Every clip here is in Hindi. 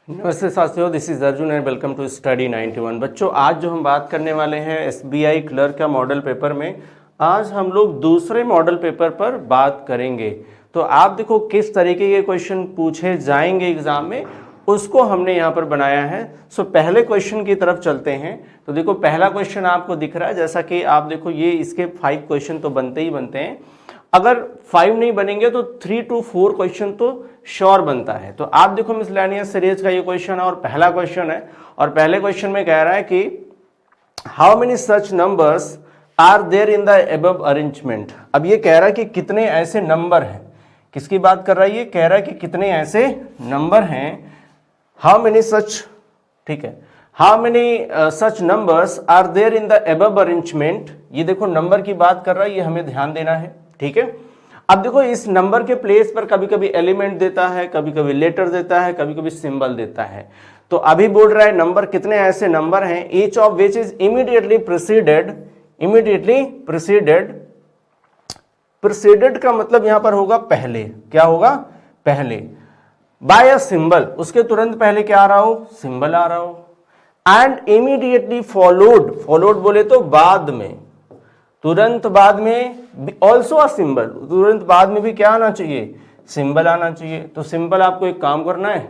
नमस्ते साथियों, this is Arjun and welcome to study 91। बच्चों, आज जो हम बात करने वाले हैं एसबीआई क्लर्क का मॉडल पेपर में, आज हम लोग दूसरे मॉडल पेपर पर बात करेंगे। तो आप देखो किस तरीके के क्वेश्चन पूछे जाएंगे एग्जाम में, उसको हमने यहाँ पर बनाया है। सो पहले क्वेश्चन की तरफ चलते हैं। तो देखो पहला क्वेश्चन आपको दिख रहा है, जैसा कि आप देखो ये इसके 5 क्वेश्चन तो बनते ही बनते हैं। अगर 5 नहीं बनेंगे तो 3 to 4 क्वेश्चन तो श्योर बनता है। तो आप देखो मिसलेनियस सीरीज का ये क्वेश्चन है और पहला क्वेश्चन है, और पहले क्वेश्चन में कह रहा है कि how many such numbers are there in the above arrangement. अब ये कह रहा है कि कितने ऐसे नंबर हैं, किसकी बात कर रहा है, ये कह रहा है कि कितने ऐसे नंबर हैं। हाउ मेनी सच, ठीक है, how many such numbers are there in the above arrangement. ये देखो नंबर की बात कर रहा है, ये हमें ध्यान देना है, ठीक है। अब देखो इस नंबर के प्लेस पर कभी कभी एलिमेंट देता है, कभी कभी लेटर देता है, कभी कभी सिंबल देता है। तो अभी बोल रहा है नंबर, कितने ऐसे नंबर हैं, each of which is immediately preceded का मतलब यहां पर होगा पहले, क्या होगा, पहले, बाय अ सिंबल, उसके तुरंत पहले क्या आ रहा हो, सिंबल आ रहा हो। एंड इमीडिएटली फॉलोड बोले तो बाद में, तुरंत बाद में, ऑल्सो अ सिंबल, तुरंत बाद में भी क्या आना चाहिए, सिंबल आना चाहिए। तो सिंबल आपको एक काम करना है,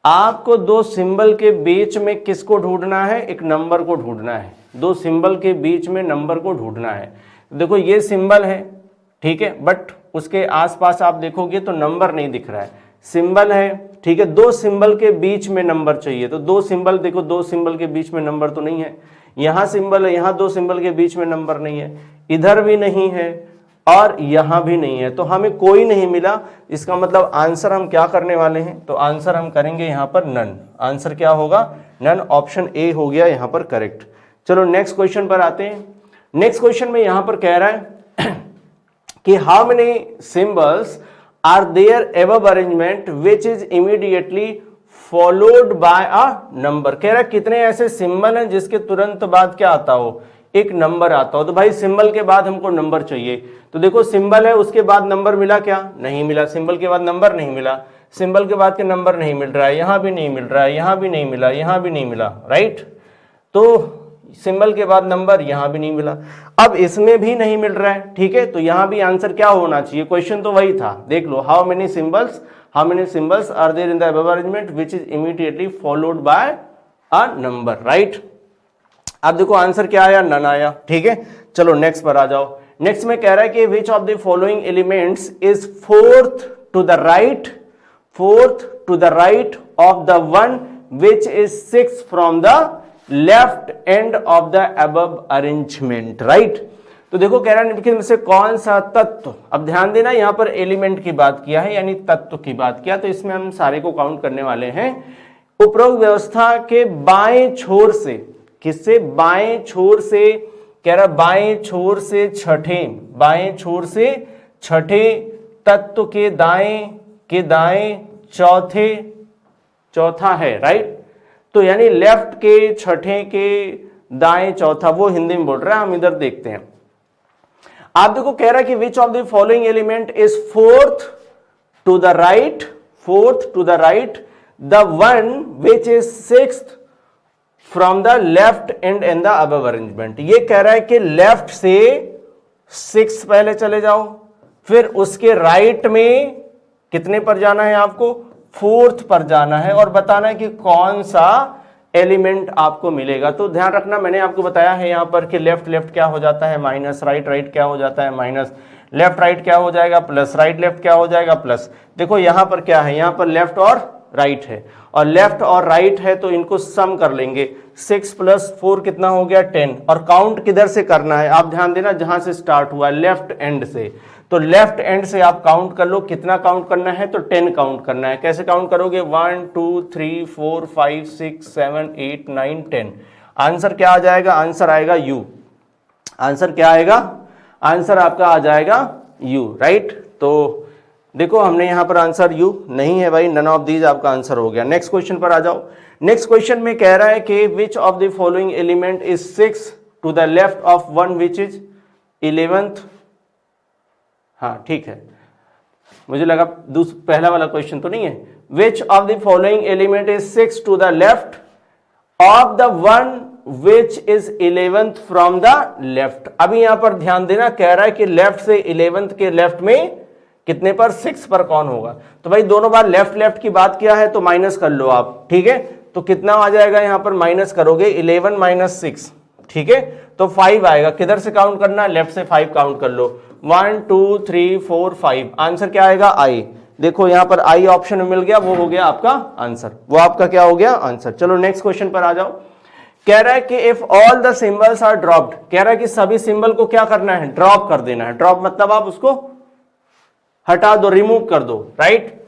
आपको दो सिंबल के बीच में किसको ढूंढना है, एक नंबर को ढूंढना है। दो सिंबल के बीच में नंबर को ढूंढना है। देखो ये सिंबल है, ठीक है, बट उसके आसपास आप देखोगे तो नंबर नहीं दिख रहा है, सिंबल है, ठीक है। दो सिंबल के बीच में नंबर चाहिए, तो दो सिंबल देखो, दो सिंबल के बीच में नंबर तो नहीं है, यहां सिंबल है, यहां दो सिंबल के बीच में नंबर नहीं है, इधर भी नहीं है और यहां भी नहीं है, तो हमें कोई नहीं मिला। इसका मतलब आंसर हम क्या करने वाले हैं, तो आंसर हम करेंगे यहां पर नन। आंसर क्या होगा, नन। ऑप्शन ए हो गया यहां पर करेक्ट। चलो नेक्स्ट क्वेश्चन पर आते हैं। नेक्स्ट क्वेश्चन में यहां पर कह रहा है कि how many symbols are there above arrangement which is immediately followed by a number. कह रहा है कितने ऐसे सिंबल हैं जिसके तुरंत बाद क्या आता हो, एक नंबर आता हो। तो भाई सिंबल के बाद हमको नंबर चाहिए। तो देखो सिंबल है, उसके बाद नंबर मिला क्या, नहीं मिला। सिंबल के बाद नंबर नहीं मिला, सिंबल के बाद के नंबर नहीं मिल रहा है, यहां भी नहीं मिल रहा है, यहां भी नहीं मिला, यहां भी नहीं मिला, राइट। तो सिंबल के बाद नंबर यहां भी नहीं मिला, अब इसमें भी नहीं मिल रहा है, ठीक है। तो यहां भी आंसर क्या होना चाहिए, क्वेश्चन तो वही था, देख लो, how many symbols are there in the above arrangement which is immediately followed by a number, right. अब देखो आंसर क्या आया, नन आया, ठीक है। चलो नेक्स्ट पर आ जाओ। नेक्स्ट में कह रहा है कि which of the following elements is fourth to the right of the one which is 6 from the left end of the above arrangement, right. तो देखो कह रहा है इनमें से कौन सा तत्व, अब ध्यान देना यहां पर एलिमेंट की बात किया है, यानी तत्व की बात किया, तो इसमें हम सारे को काउंट करने वाले हैं। उपरोक्त व्यवस्था के बाएं छोर से, किससे, बाएं छोर से, कह रहा बाएं छोर से छठे तत्व के दाएं चौथा है, राइट। तो यानी लेफ्ट के छठे के दाएं चौथा, वो हिंदी में बोल रहा है, हम इधर देखते हैं। आप देखो कह रहा है कि which of the following element is fourth to the right the one which is 6th from the left end in the above arrangement. ये कह रहा है कि लेफ्ट से 6 पहले चले जाओ, फिर उसके राइट में कितने पर जाना है आपको, 4th पर जाना है, और बताना है कि कौन सा एलिमेंट आपको मिलेगा। तो ध्यान रखना, मैंने आपको बताया है यहां पर कि लेफ्ट क्या हो जाता है माइनस, राइट क्या हो जाता है माइनस, लेफ्ट क्या हो जाएगा प्लस, राइट क्या हो जाएगा प्लस। देखो यहां पर क्या है, यहां पर लेफ्ट और राइट है, और लेफ्ट और राइट है तो इनको सम कर लेंगे, 6 + 4 कितना हो गया, 10। और काउंट किधर से करना है, आप ध्यान देना, जहां से स्टार्ट हुआ लेफ्ट एंड से, तो लेफ्ट एंड से आप काउंट कर लो, कितना काउंट करना है, तो 10 काउंट करना है। कैसे काउंट करोगे, 1 2 3 4 5 6 7 8 9 10। आंसर क्या आ जाएगा, आंसर आएगा यू। आंसर क्या आएगा, आंसर आपका आ जाएगा यू, राइट। तो देखो हमने यहां पर आंसर यू नहीं है भाई, नन ऑफ दीज आपका आंसर हो गया। नेक्स्ट क्वेश्चन पर आ जाओ। नेक्स्ट क्वेश्चन में कह रहा है कि which of the following element is 6 to the left of one which is 11th। हाँ ठीक है, मुझे लगा पहला वाला क्वेश्चन तो नहीं है, which of the following element is 6 to the left of the one which is 11th from the left. अभी यहां पर ध्यान देना, कह रहा है कि लेफ्ट से 11th के लेफ्ट में कितने पर, 6 पर कौन होगा। तो भाई दोनों बार लेफ्ट लेफ्ट की बात किया है तो माइनस कर लो आप, ठीक है। तो कितना आ जाएगा यहां पर, माइनस करोगे 11 माइनस 6, ठीक है, तो 5 आएगा। किधर से काउंट करना है, लेफ्ट से 5 काउंट कर लो, 1 2 3 4 5। आंसर क्या आएगा, आई। देखो यहां पर आई ऑप्शन में मिल गया, वो हो गया आपका आंसर, वो आपका क्या हो गया, आंसर। चलो नेक्स्ट क्वेश्चन पर आ जाओ। कह रहा है कि if all the symbols are dropped, कह रहा है कि सभी सिंबल को क्या करना है, ड्रॉप कर देना है। ड्रॉप मतलब आप उसको हटा दो, रिमूव कर दो, right.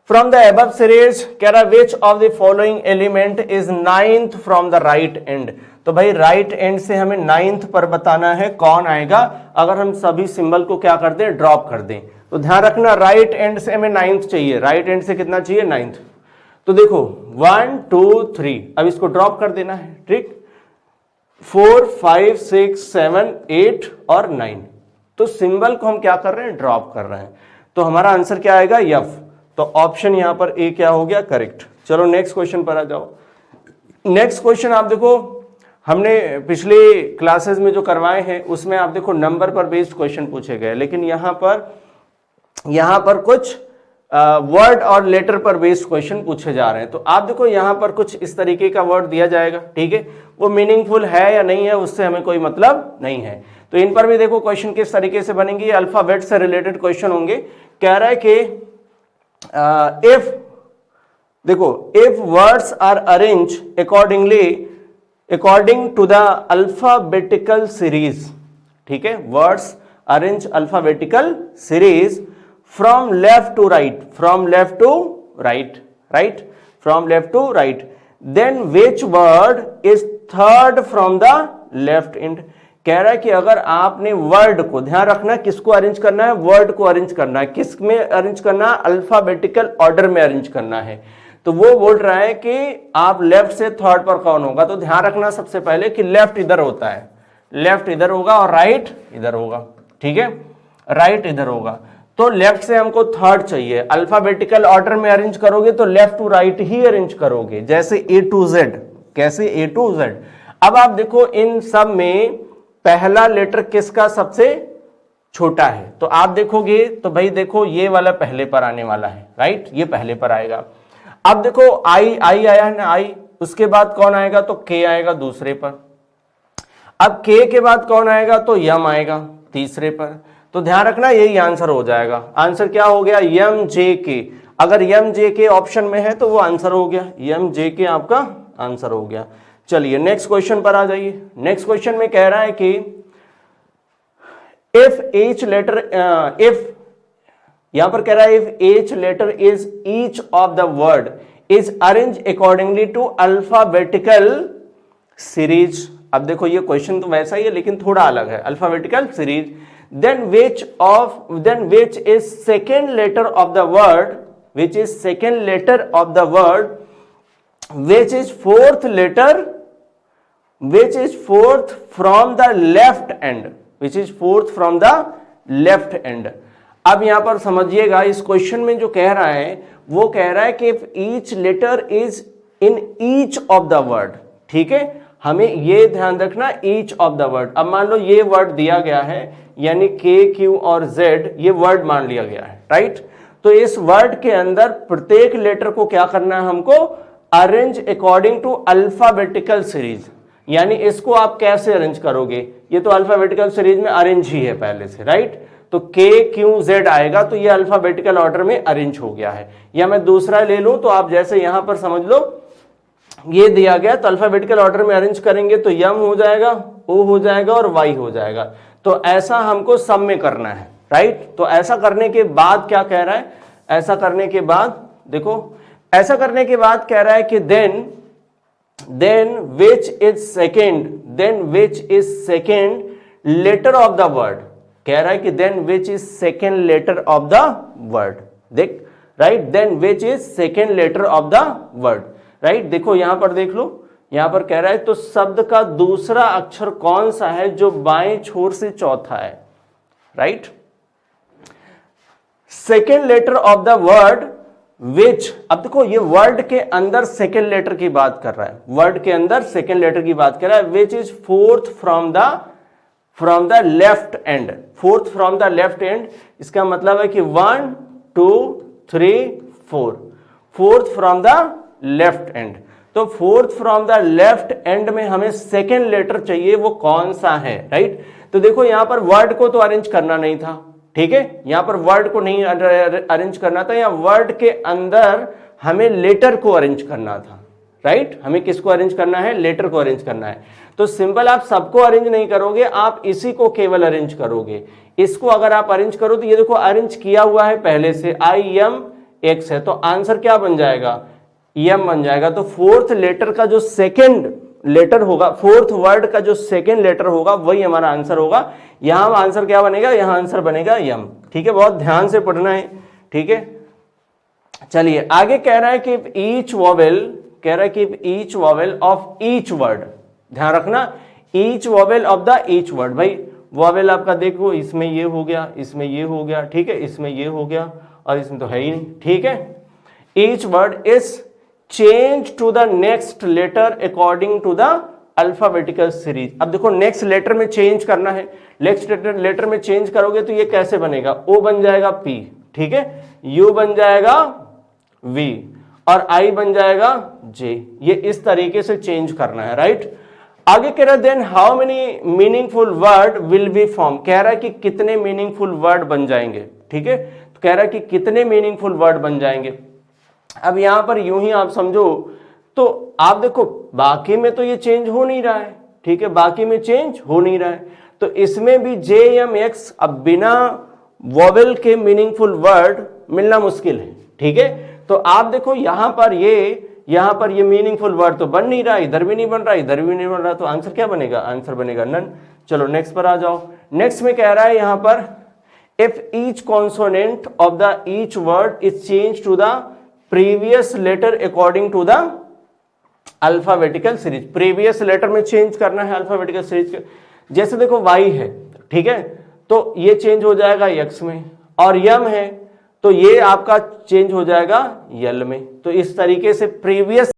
From the above series, कह रहा है which of the following element is 9th from the right and. तो भाई राइट एंड से हमें 9th पर बताना है कौन आएगा, अगर हम सभी सिंबल को क्या कर दें, ड्रॉप कर दें। तो ध्यान रखना, राइट एंड से हमें 9th चाहिए, राइट एंड से कितना चाहिए, 9th। तो देखो 1 2 3, अब इसको ड्रॉप कर देना है, ठीक। 4 5 6 7 8 और 9, तो सिंबल को हम क्या कर रहे हैं, ड्रॉप कर रहे हैं। तो हमारा आंसर क्या आएगा, एफ। तो ऑप्शन यहां पर ए क्या हो गया, करेक्ट। चलो नेक्स्ट क्वेश्चन पर आ जाओ। नेक्स्ट क्वेश्चन आप देखो, हमने पिछले क्लासेस में जो करवाए हैं उसमें आप देखो नंबर पर बेस्ड क्वेश्चन पूछे गए, लेकिन यहां पर कुछ वर्ड और लेटर पर बेस्ड क्वेश्चन पूछे जा रहे हैं। तो आप देखो यहां पर कुछ इस तरीके का वर्ड दिया जाएगा, ठीक है, वो मीनिंगफुल है या नहीं है उससे हमें कोई मतलब नहीं है। तो इन पर भी देखो क्वेश्चन किस तरीके से बनेंगे, अल्फाबेट से रिलेटेड क्वेश्चन होंगे। कह रहा है कि इफ, देखो if words are arrange according to the alphabetical series, ठीक है, words arrange alphabetical series from left to right, from left to right, right, from left to right, then which word is third from the left end. कह रहा है कि अगर आपने वर्ड को, ध्यान रखना किसको अरेंज करना है, वर्ड को अरेंज करना है, किस में अरेंज करना है, अल्फाबेटिकल ऑर्डर में अरेंज करना है। तो वो बोल रहा है कि आप लेफ्ट से थर्ड पर कौन होगा। तो ध्यान रखना सबसे पहले कि लेफ्ट इधर होता है, लेफ्ट इधर होगा और राइट इधर होगा, ठीक है, राइट इधर होगा। तो लेफ्ट से हमको थर्ड चाहिए, अल्फाबेटिकल ऑर्डर में अरेंज करोगे तो लेफ्ट टू राइट ही अरेंज करोगे, जैसे A to Z, कैसे A to Z। अब आप देखो इन सब में पहला लेटर किसका सबसे छोटा है, तो आप देखोगे तो भाई देखो ये वाला पहले पर आने वाला है, राइट, ये पहले पर आएगा। अब देखो आई आया है ना, आई, उसके बाद कौन आएगा, तो के आएगा दूसरे पर। अब के के बाद कौन आएगा, तो यम आएगा तीसरे पर। तो ध्यान रखना यही आंसर हो जाएगा। आंसर क्या हो गया, यम जे के। अगर यम जे के ऑप्शन में है तो वो आंसर हो गया, यम जे के आपका आंसर हो गया। चलिए नेक्स्ट क्वेश्चन पर आ जाइए। नेक्स्ट क्वेश्चन में कह रहा है कि इफ एच लेटर, इफ यहां पर कह रहा है if H letter is each of the word is arrange accordingly to alphabetical series. अब देखो ये क्वेश्चन तो वैसा ही है लेकिन थोड़ा अलग है, alphabetical series. then which is second letter of the word, which is second letter of the word, which is fourth letter, which is fourth from the left end, which is fourth from the left end। अब यहां पर समझिएगा, इस क्वेश्चन में जो कह रहा है वो कह रहा है कि if each letter is in each of the word, ठीक है, हमें ये ध्यान रखना each of the word। अब मान लो ये वर्ड दिया गया है, यानी के क्यू और जेड ये वर्ड मान लिया गया है, राइट। तो इस वर्ड के अंदर प्रत्येक लेटर को क्या करना है हमको, arrange according to alphabetical series. यानी इसको आप कैसे अरेंज करोगे, ये तो अल्फाबेटिकल सीरीज में अरेंज ही है पहले से, राइट। तो के क्यू जेड आएगा तो ये अल्फाबेटिकल ऑर्डर में अरेंज हो गया है। या मैं दूसरा ले लूं तो आप जैसे यहां पर समझ लो ये दिया गया तो अल्फाबेटिकल ऑर्डर में अरेंज करेंगे तो यम हो जाएगा, ओ हो जाएगा और वाई हो जाएगा। तो ऐसा हमको सब में करना है, राइट। तो ऐसा करने के बाद क्या कह रहा है, ऐसा करने के बाद देखो, ऐसा करने के बाद कह रहा है कि then which is second letter of the word. कह रहा है कि then which is second letter of the word, देख, right, then which is second letter of the word, right. देखो यहां पर देख लो, यहां पर कह रहा है तो शब्द का दूसरा अक्षर कौन सा है जो बाएं छोर से चौथा है, right. Second letter of the word which, अब देखो ये वर्ड के अंदर सेकेंड लेटर की बात कर रहा है, वर्ड के अंदर सेकेंड लेटर की बात कर रहा है, which is fourth from the left end, fourth from the left end, इसका मतलब है कि 1 2 3 4, fourth from the left end. तो fourth from the left end में हमें सेकेंड लेटर चाहिए, वो कौन सा है, राइट। तो देखो यहां पर वर्ड को तो अरेंज करना नहीं था, ठीक है, यहां पर वर्ड को नहीं अरेंज करना था, या वर्ड के अंदर हमें लेटर को अरेंज करना था, राइट। हमें किसको अरेंज करना है, लेटर को अरेंज करना है। तो सिंपल आप सबको अरेंज नहीं करोगे, आप इसी को केवल अरेंज करोगे। इसको अगर आप अरेंज करो तो ये देखो अरेंज किया हुआ है पहले से, IMX है, तो आंसर क्या बन जाएगा, यम बन जाएगा। तो फोर्थ लेटर का जो सेकेंड लेटर होगा, फोर्थ वर्ड का जो सेकेंड लेटर होगा वही हमारा आंसर होगा। यहां आंसर क्या बनेगा, यहां आंसर बनेगा यम, ठीक है, बहुत ध्यान से पढ़ना है, ठीक है। चलिए आगे कह रहा है कि ईच वॉवेल, कह रहा है कि each vowel of each word, ध्यान रखना, each vowel of the each word. भाई वॉवेल आपका देखो, इसमें ये हो गया, इसमें ये हो गया, ठीक है, इसमें ये हो गया, और इसमें तो है ही नहीं, ठीक है। Each word is change to the next letter according to the alphabetical series. अब देखो नेक्स्ट लेटर में चेंज करना है, नेक्स्ट लेटर में चेंज करोगे तो ये कैसे बनेगा, O बन जाएगा P, ठीक है, U बन जाएगा V, और I बन जाएगा J। ये इस तरीके से चेंज करना है, राइट। आगे कह रहा है then how many meaningful word will be form, कह रहा है कि कितने मीनिंगफुल वर्ड बन जाएंगे, ठीक है, तो कह रहा है कि कितने मीनिंगफुल वर्ड बन जाएंगे। अब यहां पर यूं ही आप समझो, तो आप देखो बाकी में तो ये चेंज हो नहीं रहा है, ठीक है, बाकी में चेंज हो नहीं रहा है, तो इसमें भी JMX, अब बिना वॉवेल के मीनिंगफुल वर्ड मिलना मुश्किल है, ठीक है। तो आप देखो यहां पर ये मीनिंगफुल वर्ड तो बन नहीं रहा, इधर भी नहीं बन रहा, इधर भी नहीं बन रहा, तो आंसर क्या बनेगा, आंसर बनेगा नन। चलो नेक्स्ट पर आ जाओ। नेक्स्ट में कह रहा है यहां पर if each consonant of the each word is change to the previous letter according to the alphabetical series, previous letter में चेंज करना है अल्फाबेटिकल सीरीज के। जैसे देखो Y है, ठीक है, तो ये चेंज हो जाएगा X में, और यम है तो ये आपका चेंज हो जाएगा यल में। तो इस तरीके से प्रीवियस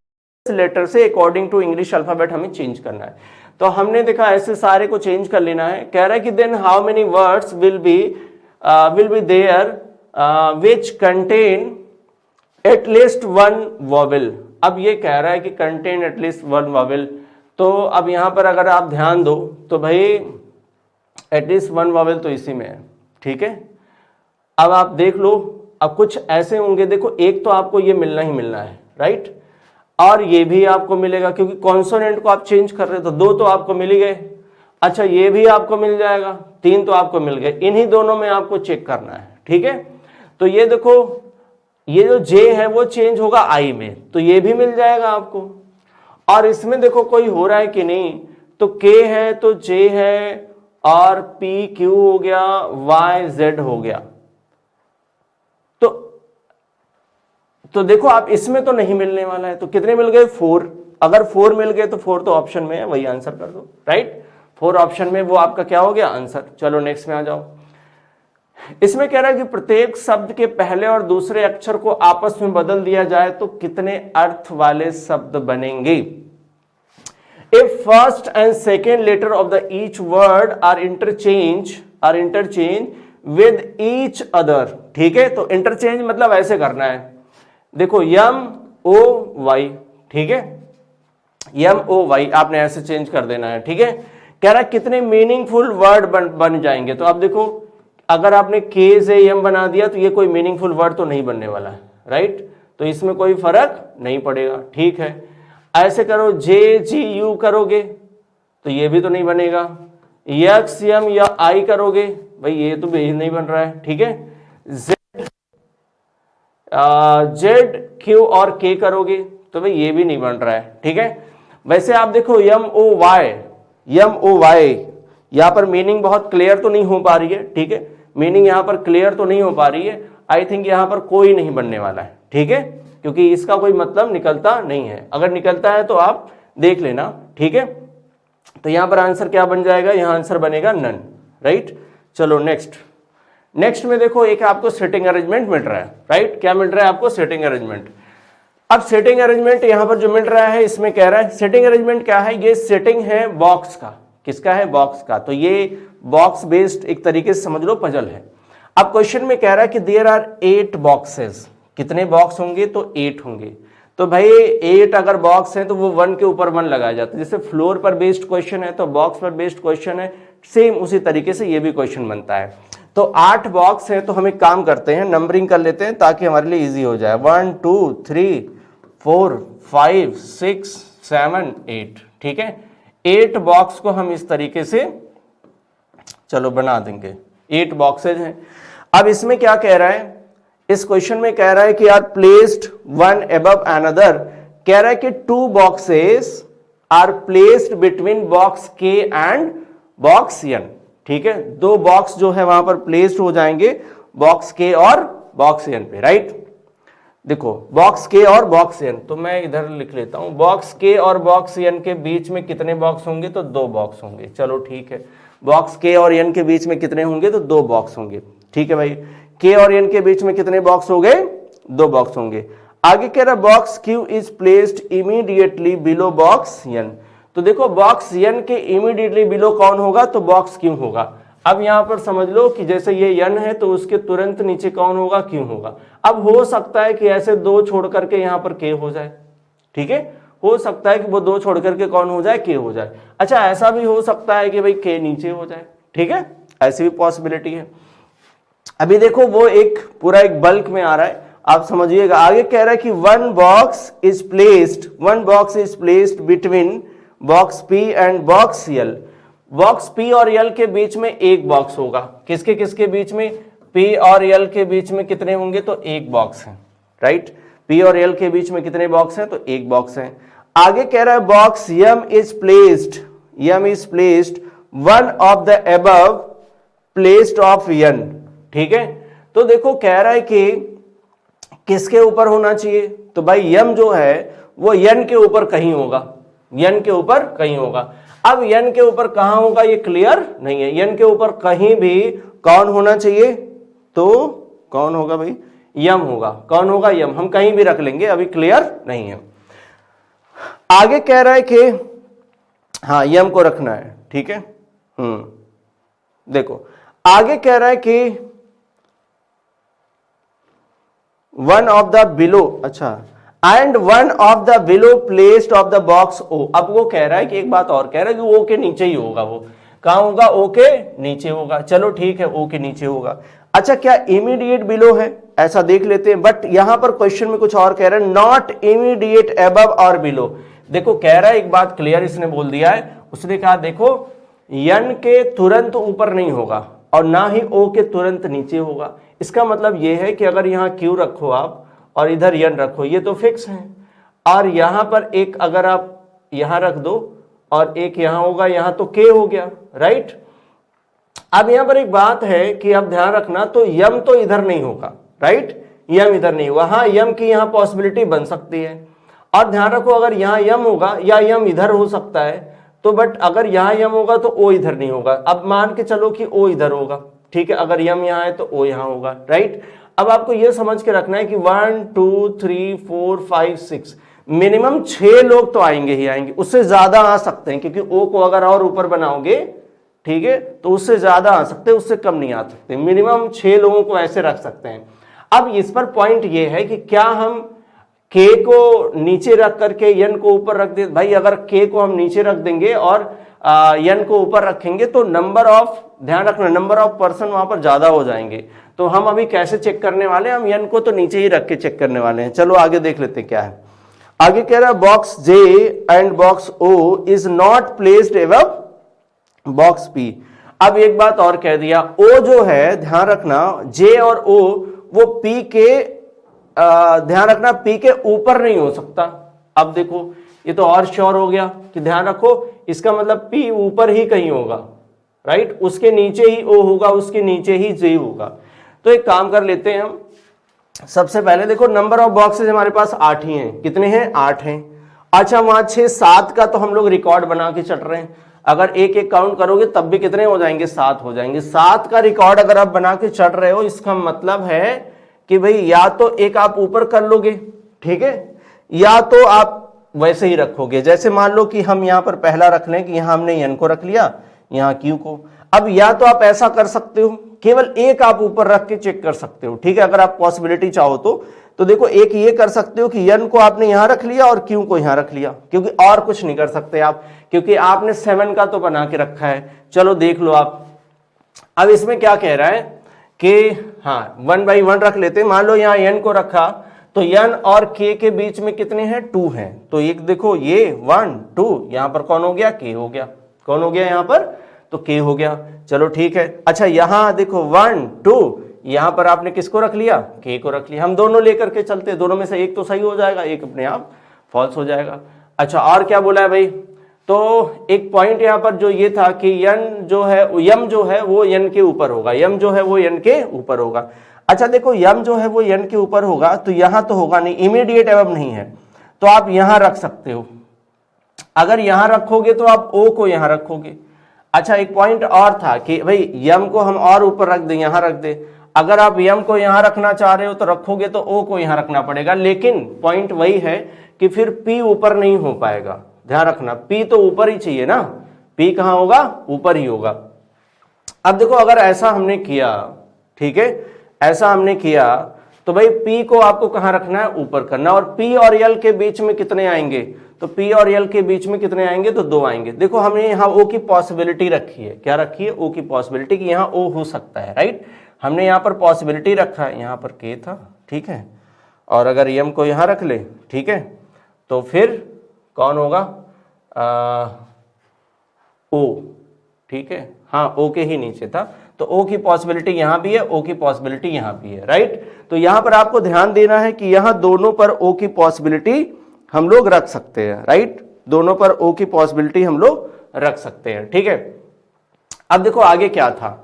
लेटर से अकॉर्डिंग टू इंग्लिश अल्फाबेट हमें चेंज करना है। तो हमने देखा ऐसे सारे को चेंज कर लेना है। कह रहा है कि then how many words will be there which contain at least one vowel. अब ये कह रहा है कि कंटेन एटलीस्ट वन वॉवेल, तो अब यहां पर अगर आप ध्यान दो तो भाई एटलीस्ट वन वॉवेल तो इसी में है, ठीक है। अब आप देख लो, अब कुछ ऐसे होंगे, देखो एक तो आपको ये मिलना ही मिलना है, राइट, और ये भी आपको मिलेगा क्योंकि कॉन्सोनेंट को आप चेंज कर रहे हो, तो दो तो आपको मिल ही गए। अच्छा ये भी आपको मिल जाएगा, तीन तो आपको मिल गए, इन्हीं दोनों में आपको चेक करना है, ठीक है। तो ये देखो ये जो J है वो चेंज होगा I में, तो ये भी मिल जाएगा आपको। और इसमें देखो कोई हो रहा है कि नहीं, तो K है तो J है, और P Q हो गया, Y Z हो गया। तो देखो आप इसमें तो नहीं मिलने वाला है, तो कितने मिल गए, 4। अगर 4 मिल गए तो 4 तो ऑप्शन में है, वही आंसर कर दो, राइट। 4 ऑप्शन में वो आपका क्या हो गया, आंसर। चलो नेक्स्ट में आ जाओ। इसमें कह रहा है कि प्रत्येक शब्द के पहले और दूसरे अक्षर को आपस में बदल दिया जाए तो कितने अर्थ वाले शब्द बनेंगे। If first and second letter of the each word are interchange with each other, ठीक है। तो इंटरचेंज मतलब ऐसे करना है, देखो MOY, ठीक है, MOY आपने ऐसे चेंज कर देना है, ठीक है। कह रहा है कितने मीनिंगफुल वर्ड बन जाएंगे। तो अब देखो अगर आपने K से M बना दिया तो ये कोई मीनिंगफुल वर्ड तो नहीं बनने वाला है, राइट, तो इसमें कोई फर्क नहीं पड़ेगा, ठीक है। ऐसे करो JGU करोगे तो ये भी तो नहीं बनेगा, XM या I करोगे, भाई ये तो भी नहीं बन रहा है, ठीक है। ZQ और K करोगे तो भाई ये भी नहीं बन रहा है, ठीक है। वैसे आप देखो MOY यहां पर मीनिंग बहुत क्लियर तो नहीं हो पा रही है, ठीक है, मीनिंग यहां पर क्लियर तो नहीं हो पा रही है। आई थिंक यहां पर कोई नहीं बनने वाला है, ठीक है, क्योंकि इसका कोई मतलब निकलता नहीं है। अगर निकलता है तो आप देख लेना, ठीक है। तो यहां पर आंसर क्या बन जाएगा, यहां आंसर बनेगा नन, राइट। चलो नेक्स्ट नेक्स्ट में देखो एक आपको सेटिंग अरेंजमेंट मिल रहा है, राइट? क्या मिल रहा है आपको? Setting arrangement. अब सेटिंग अरेंजमेंट यहां पर जो मिल रहा है इसमें कह रहा है सेटिंग अरेंजमेंट क्या है? ये सेटिंग है बॉक्स का। किसका है? बॉक्स का। तो ये बॉक्स बेस्ड एक तरीके से समझ लो पजल है। अब क्वेश्चन में कह रहा है कि देयर आर 8 बॉक्सेस। कितने बॉक्स होंगे? तो 8 होंगे। तो भाई 8 अगर बॉक्स है तो वो 1 के ऊपर 1 लगाया जाता है। जैसे फ्लोर पर बेस्ड क्वेश्चन है तो बॉक्स पर बेस्ड क्वेश्चन है, सेम उसी तरीके से ये भी क्वेश्चन बनता है। तो 8 बॉक्स है तो हम एक काम करते हैं, नंबरिंग कर लेते हैं ताकि हमारे लिए इजी हो जाए। 1 2 3 4 5 6 7 8। ठीक है, 8 बॉक्स को हम इस तरीके से चलो बना देंगे। 8 बॉक्सेज हैं। अब इसमें क्या कह रहा है? इस क्वेश्चन में कह रहा है कि are placed one above another. कह रहा है कि 2 boxes are placed between box K and box N. ठीक है, 2 बॉक्स जो है वहां पर प्लेस्ड हो जाएंगे बॉक्स के और बॉक्स एन पे, राइट? देखो बॉक्स के और बॉक्स एन, तो मैं इधर लिख लेता हूं बॉक्स के और बॉक्स एन के बीच में कितने बॉक्स होंगे? तो 2 बॉक्स होंगे। चलो ठीक है, बॉक्स के और एन के बीच में कितने होंगे? तो 2 बॉक्स होंगे। ठीक है भाई, के और एन के बीच में कितने बॉक्स हो गए? 2 बॉक्स होंगे। आगे कह रहा box Q is placed immediately below box N. तो देखो बॉक्स एन के इमीडिएटली बिलो कौन होगा? तो बॉक्स क्यू होगा। अब यहां पर समझ लो कि जैसे ये एन है तो उसके तुरंत नीचे कौन होगा? क्यू होगा। अब हो सकता है कि ऐसे 2 छोड़ करके यहां पर के हो जाए। ठीक है, हो सकता है कि वो 2 छोड़ करके कौन हो जाए? के हो जाए। अच्छा, ऐसा भी हो सकता है कि भाई के नीचे हो जाए। ठीक है, ऐसी भी पॉसिबिलिटी है। अभी देखो वो एक पूरा एक बल्क में आ रहा है, आप समझिएगा। आगे कह रहा है कि one box is placed between box P and box L. Box P और एल के बीच में एक बॉक्स होगा। किसके किसके बीच में? पी और एल के बीच में कितने होंगे? तो 1 बॉक्स है, राइट? पी और एल के बीच में कितने बॉक्स हैं? तो 1 बॉक्स है। आगे कह रहा है box M is placed one of the above placed of N. ठीक है, तो देखो कह रहा है कि किसके ऊपर होना चाहिए? तो भाई यम जो है वो एन के ऊपर कहीं होगा, एन के ऊपर कहीं होगा। अब एन के ऊपर कहां होगा ये क्लियर नहीं है। एन के ऊपर कहीं भी कौन होना चाहिए? तो कौन होगा भाई? यम होगा। कौन होगा? यम। हम कहीं भी रख लेंगे, अभी क्लियर नहीं है। आगे कह रहा है कि हाँ यम को रखना है। ठीक है, देखो आगे कह रहा है कि वन ऑफ द बिलो, अच्छा, and one of the below placed of the box O. अब वो कह रहा है कि एक बात और कह रहा है कि ओ के नीचे ही होगा। वो कहां होगा? ओ के नीचे होगा। चलो ठीक है, ओ के नीचे होगा। अच्छा, क्या इमीडिएट बिलो है? ऐसा देख लेते हैं, बट यहां पर क्वेश्चन में कुछ और कह रहा है, नॉट इमीडिएट अबव और बिलो। देखो कह रहा है एक बात क्लियर इसने बोल दिया है, उसने कहा देखो एन के तुरंत ऊपर नहीं होगा और ना ही ओ के तुरंत नीचे होगा। इसका मतलब यह है कि अगर यहां क्यू रखो आप और इधर एन रखो, ये तो फिक्स है, और यहां पर एक अगर आप यहां रख दो और एक यहां होगा, यहां तो के हो गया, राइट? अब यहां पर एक बात है कि अब ध्यान रखना, तो यम तो इधर नहीं होगा, राइट? यम इधर नहीं होगा। हाँ, यम की यहां पॉसिबिलिटी बन सकती है, और ध्यान रखो अगर यहां यम होगा या यम इधर हो सकता है, तो बट अगर यहां यम होगा तो ओ इधर नहीं होगा। अब मान के चलो कि ओ इधर होगा, ठीक है? अगर यम यहां है तो ओ यहां होगा, राइट? अब आपको यह समझ के रखना है कि 1 2 3 4 5 6 मिनिमम 6 लोग तो आएंगे ही आएंगे, उससे ज्यादा आ सकते हैं, क्योंकि ओ को अगर और ऊपर बनाओगे, ठीक है, तो उससे ज्यादा आ सकते हैं, उससे कम नहीं आ सकते। मिनिमम 6 लोगों को ऐसे रख सकते हैं। अब इस पर पॉइंट ये है कि क्या हम के को नीचे रख करके एन को ऊपर रख दे? भाई अगर के को हम नीचे रख देंगे और एन को ऊपर रखेंगे तो नंबर ऑफ, ध्यान रखना, नंबर ऑफ पर्सन वहां पर ज्यादा हो जाएंगे। तो हम अभी कैसे चेक करने वाले हैं? हम एन को तो नीचे ही रख के चेक करने वाले हैं। चलो आगे देख लेते हैं क्या है। आगे कह रहा है box J and box O is not placed above box P. अब एक बात और कह दिया, ओ जो है, ध्यान रखना, जे और ओ वो पी के ध्यान रखना पी के ऊपर नहीं हो सकता। अब देखो ये तो और श्योर हो गया कि ध्यान रखो, इसका मतलब पी ऊपर ही कहीं होगा, राइट? उसके नीचे ही ओ होगा, उसके नीचे ही जे होगा। तो एक काम कर लेते हैं हम, सबसे पहले देखो नंबर ऑफ बॉक्सेस हमारे पास 8 ही हैं। कितने हैं? 8 हैं। अच्छा, वहां 6 7 का तो हम लोग रिकॉर्ड बना के चल रहे हैं। अगर एक एक काउंट करोगे तब भी कितने हो जाएंगे, 7 हो जाएंगे। 7 का रिकॉर्ड अगर आप बना के चढ़ रहे हो, इसका मतलब है कि भाई या तो एक आप ऊपर कर लोगे, ठीक है, या तो आप वैसे ही रखोगे। जैसे मान लो कि हम यहां पर पहला रख लें कि यहां हमने n को रख लिया, यहां q को। अब या तो आप ऐसा कर सकते हो, केवल एक आप ऊपर रख के चेक कर सकते हो, ठीक है, अगर आप पॉसिबिलिटी चाहो तो देखो एक ये कर सकते हो कि n को आपने यहां रख लिया और q को यहां रख लिया, क्योंकि और कुछ नहीं कर सकते आप, क्योंकि आपने 7 का तो बना के रखा है। चलो देख लो आप। अब इसमें क्या कह रहा है कि हाँ 1 by 1 रख लेते हैं। मान लो यहां n को रखा तो n और k के बीच में कितने हैं, 2 हैं। तो एक देखो ये 1 2, यहां पर कौन हो गया, k हो गया। कौन हो गया यहां पर, तो k हो गया। चलो ठीक है। अच्छा यहां देखो 1 2, यहां पर आपने किसको रख लिया, k को रख लिया। हम दोनों लेकर के चलते, दोनों में से एक तो सही हो जाएगा, एक अपने आप फॉल्स हो जाएगा। अच्छा और क्या बोला है भाई, तो एक पॉइंट यहां पर जो ये था कि n जो है, m जो है वो n के ऊपर होगा, m जो है वो n के ऊपर होगा। अच्छा देखो m जो है वो n के ऊपर होगा, तो यहां तो होगा नहीं, इमीडिएट एवब नहीं है, तो आप यहां रख सकते हो। अगर यहां रखोगे तो आप o को यहां रखोगे। अच्छा एक पॉइंट और था कि भाई m को हम और ऊपर रख दें, यहां रख दे। अगर आप m को यहां रखना चाह रहे हो तो रखोगे तो o को यहां रखना पड़ेगा, लेकिन पॉइंट वही है कि फिर p ऊपर नहीं हो पाएगा। ध्यान रखना, p तो ऊपर ही चाहिए ना, p कहां होगा, ऊपर ही होगा। अब देखो अगर ऐसा हमने किया, ठीक है, ऐसा हमने किया तो भाई p को आपको कहां रखना है, ऊपर करना। और p और l के बीच में कितने आएंगे, तो p और l के बीच में कितने आएंगे, तो 2 आएंगे। देखो हमने यहाँ o की पॉसिबिलिटी रखी है, क्या रखी है, o की पॉसिबिलिटी कि यहाँ o हो सकता है, राइट। हमने यहाँ पर पॉसिबिलिटी रखा है, यहाँ पर k था, ठीक है, और अगर m को यहाँ रख ले, ठीक है, तो फिर कौन होगा, o, ठीक है, हाँ o के ही नीचे था, तो o की पॉसिबिलिटी यहां भी है, o की पॉसिबिलिटी यहां भी है, राइट। तो यहां पर आपको ध्यान देना है कि यहां दोनों पर o की पॉसिबिलिटी हम लोग रख सकते हैं, राइट, दोनों पर o की पॉसिबिलिटी हम लोग रख सकते हैं, ठीक है। अब देखो आगे क्या था,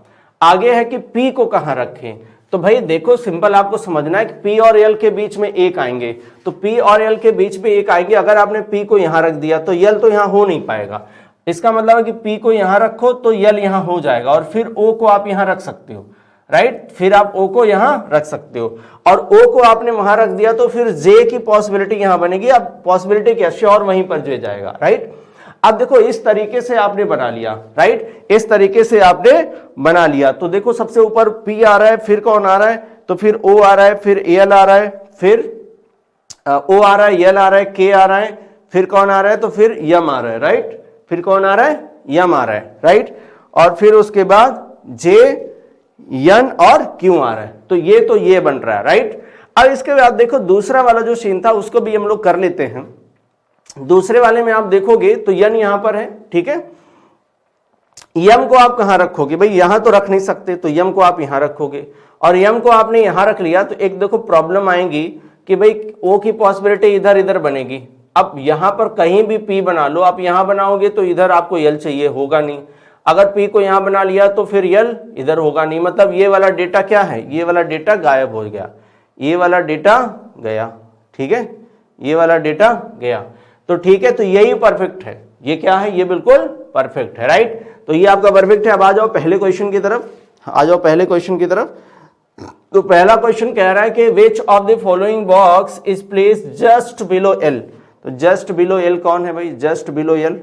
आगे है कि p को कहां रखें। तो भाई देखो सिंपल आपको समझना है कि p और l के बीच में एक आएंगे, तो p और l के बीच में एक आएंगे। अगर आपने p को यहां रख दिया तो l तो यहां हो नहीं पाएगा, इसका मतलब है कि p को यहां रखो तो l यहां हो जाएगा, और फिर o को आप यहां रख सकते हो, राइट, फिर आप o को यहां रख सकते हो। और o को आपने वहां रख दिया तो फिर j की पॉसिबिलिटी यहां बनेगी। अब पॉसिबिलिटी क्या, श्योर वहीं पर j जाएगा, राइट। अब देखो इस तरीके से आपने बना लिया, राइट, इस तरीके से आपने बना लिया। तो देखो सबसे ऊपर p आ रहा है, फिर कौन आ रहा है, तो फिर o आ रहा है, फिर al आ रहा है, फिर o आ रहा है, l आ रहा है, k आ रहा है, फिर कौन आ रहा है, तो फिर m आ रहा है, राइट, फिर कौन आ रहा है, m आ रहा है, राइट, और फिर उसके बाद j n और q आ रहा है। तो ये बन रहा है, राइट। अब इसके बाद देखो दूसरा वाला जो सीन था उसको भी हम लोग कर लेते हैं। दूसरे वाले में आप देखोगे तो n यहां पर है, ठीक है, m को आप कहां रखोगे, भाई यहां तो रख नहीं सकते, तो m को आप यहां रखोगे, और m को आपने यहां रख लिया तो एक देखो प्रॉब्लम आएगी कि भाई o की पॉसिबिलिटी इधर इधर बनेगी। अब यहां पर कहीं भी p बना लो, आप यहां बनाओगे तो इधर आपको l चाहिए, होगा नहीं। अगर p को यहां बना लिया तो फिर l इधर होगा नहीं, मतलब ये वाला डेटा क्या है, ये वाला डेटा गायब हो गया, ये वाला डेटा गया, ठीक है, ये वाला डेटा गया। तो ठीक है, तो यही परफेक्ट है, ये क्या है, ये बिल्कुल परफेक्ट है, राइट। तो ये आपका परफेक्ट है। अब आ जाओ पहले क्वेश्चन की तरफ, आ जाओ पहले क्वेश्चन की तरफ। तो पहला क्वेश्चन कह रहा है कि which of the following box is placed just below L. तो जस्ट बिलो एल कौन है भाई, जस्ट बिलो एल,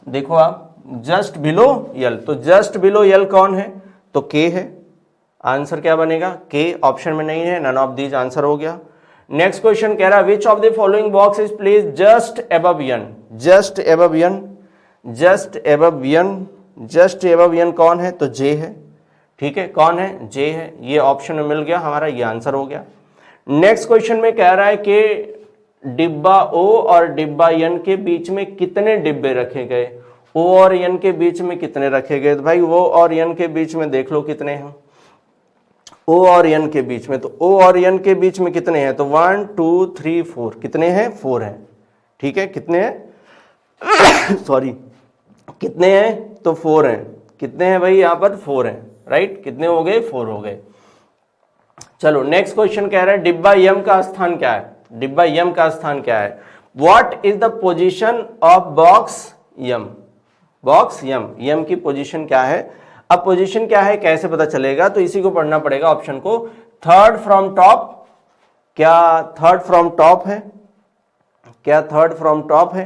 देखो आप जस्ट बिलो एल, तो जस्ट बिलो एल कौन है, तो के है। आंसर क्या बनेगा, के, ऑप्शन में नहीं है, नन ऑफ दीज आंसर हो गया। नेक्स्ट क्वेश्चन कह रहा है which of the following box is placed just above N. Just above N, just above N, just above N कौन है, तो जे है, ठीक है, कौन है, जे है, ये ऑप्शन में मिल गया हमारा, ये आंसर हो गया। नेक्स्ट क्वेश्चन में कह रहा है कि डिब्बा ओ और डिब्बा एन के बीच में कितने डिब्बे रखे गए, ओ और एन के बीच में कितने रखे गए, तो भाई ओ और एन के बीच में देख लो कितने हैं, ओ और एन के बीच में, तो ओ और एन के बीच में कितने हैं, तो 1 2 3 4, कितने हैं, 4 हैं, ठीक है, कितने हैं सॉरी, कितने हैं, तो 4 हैं, कितने हैं भाई यहाँ पर, 4 हैं, राइट, कितने हो गए, 4 हो गए। चलो नेक्स्ट क्वेश्चन कह रहा है डिब्बा यम का स्थान क्या है, डिब्बा यम का स्थान क्या है, what is the position of box M. Box M की पोजीशन क्या है। अब पोजीशन क्या है कैसे पता चलेगा, तो इसी को पढ़ना पड़ेगा ऑप्शन को। थर्ड फ्रॉम टॉप, क्या थर्ड फ्रॉम टॉप है, क्या थर्ड फ्रॉम टॉप है,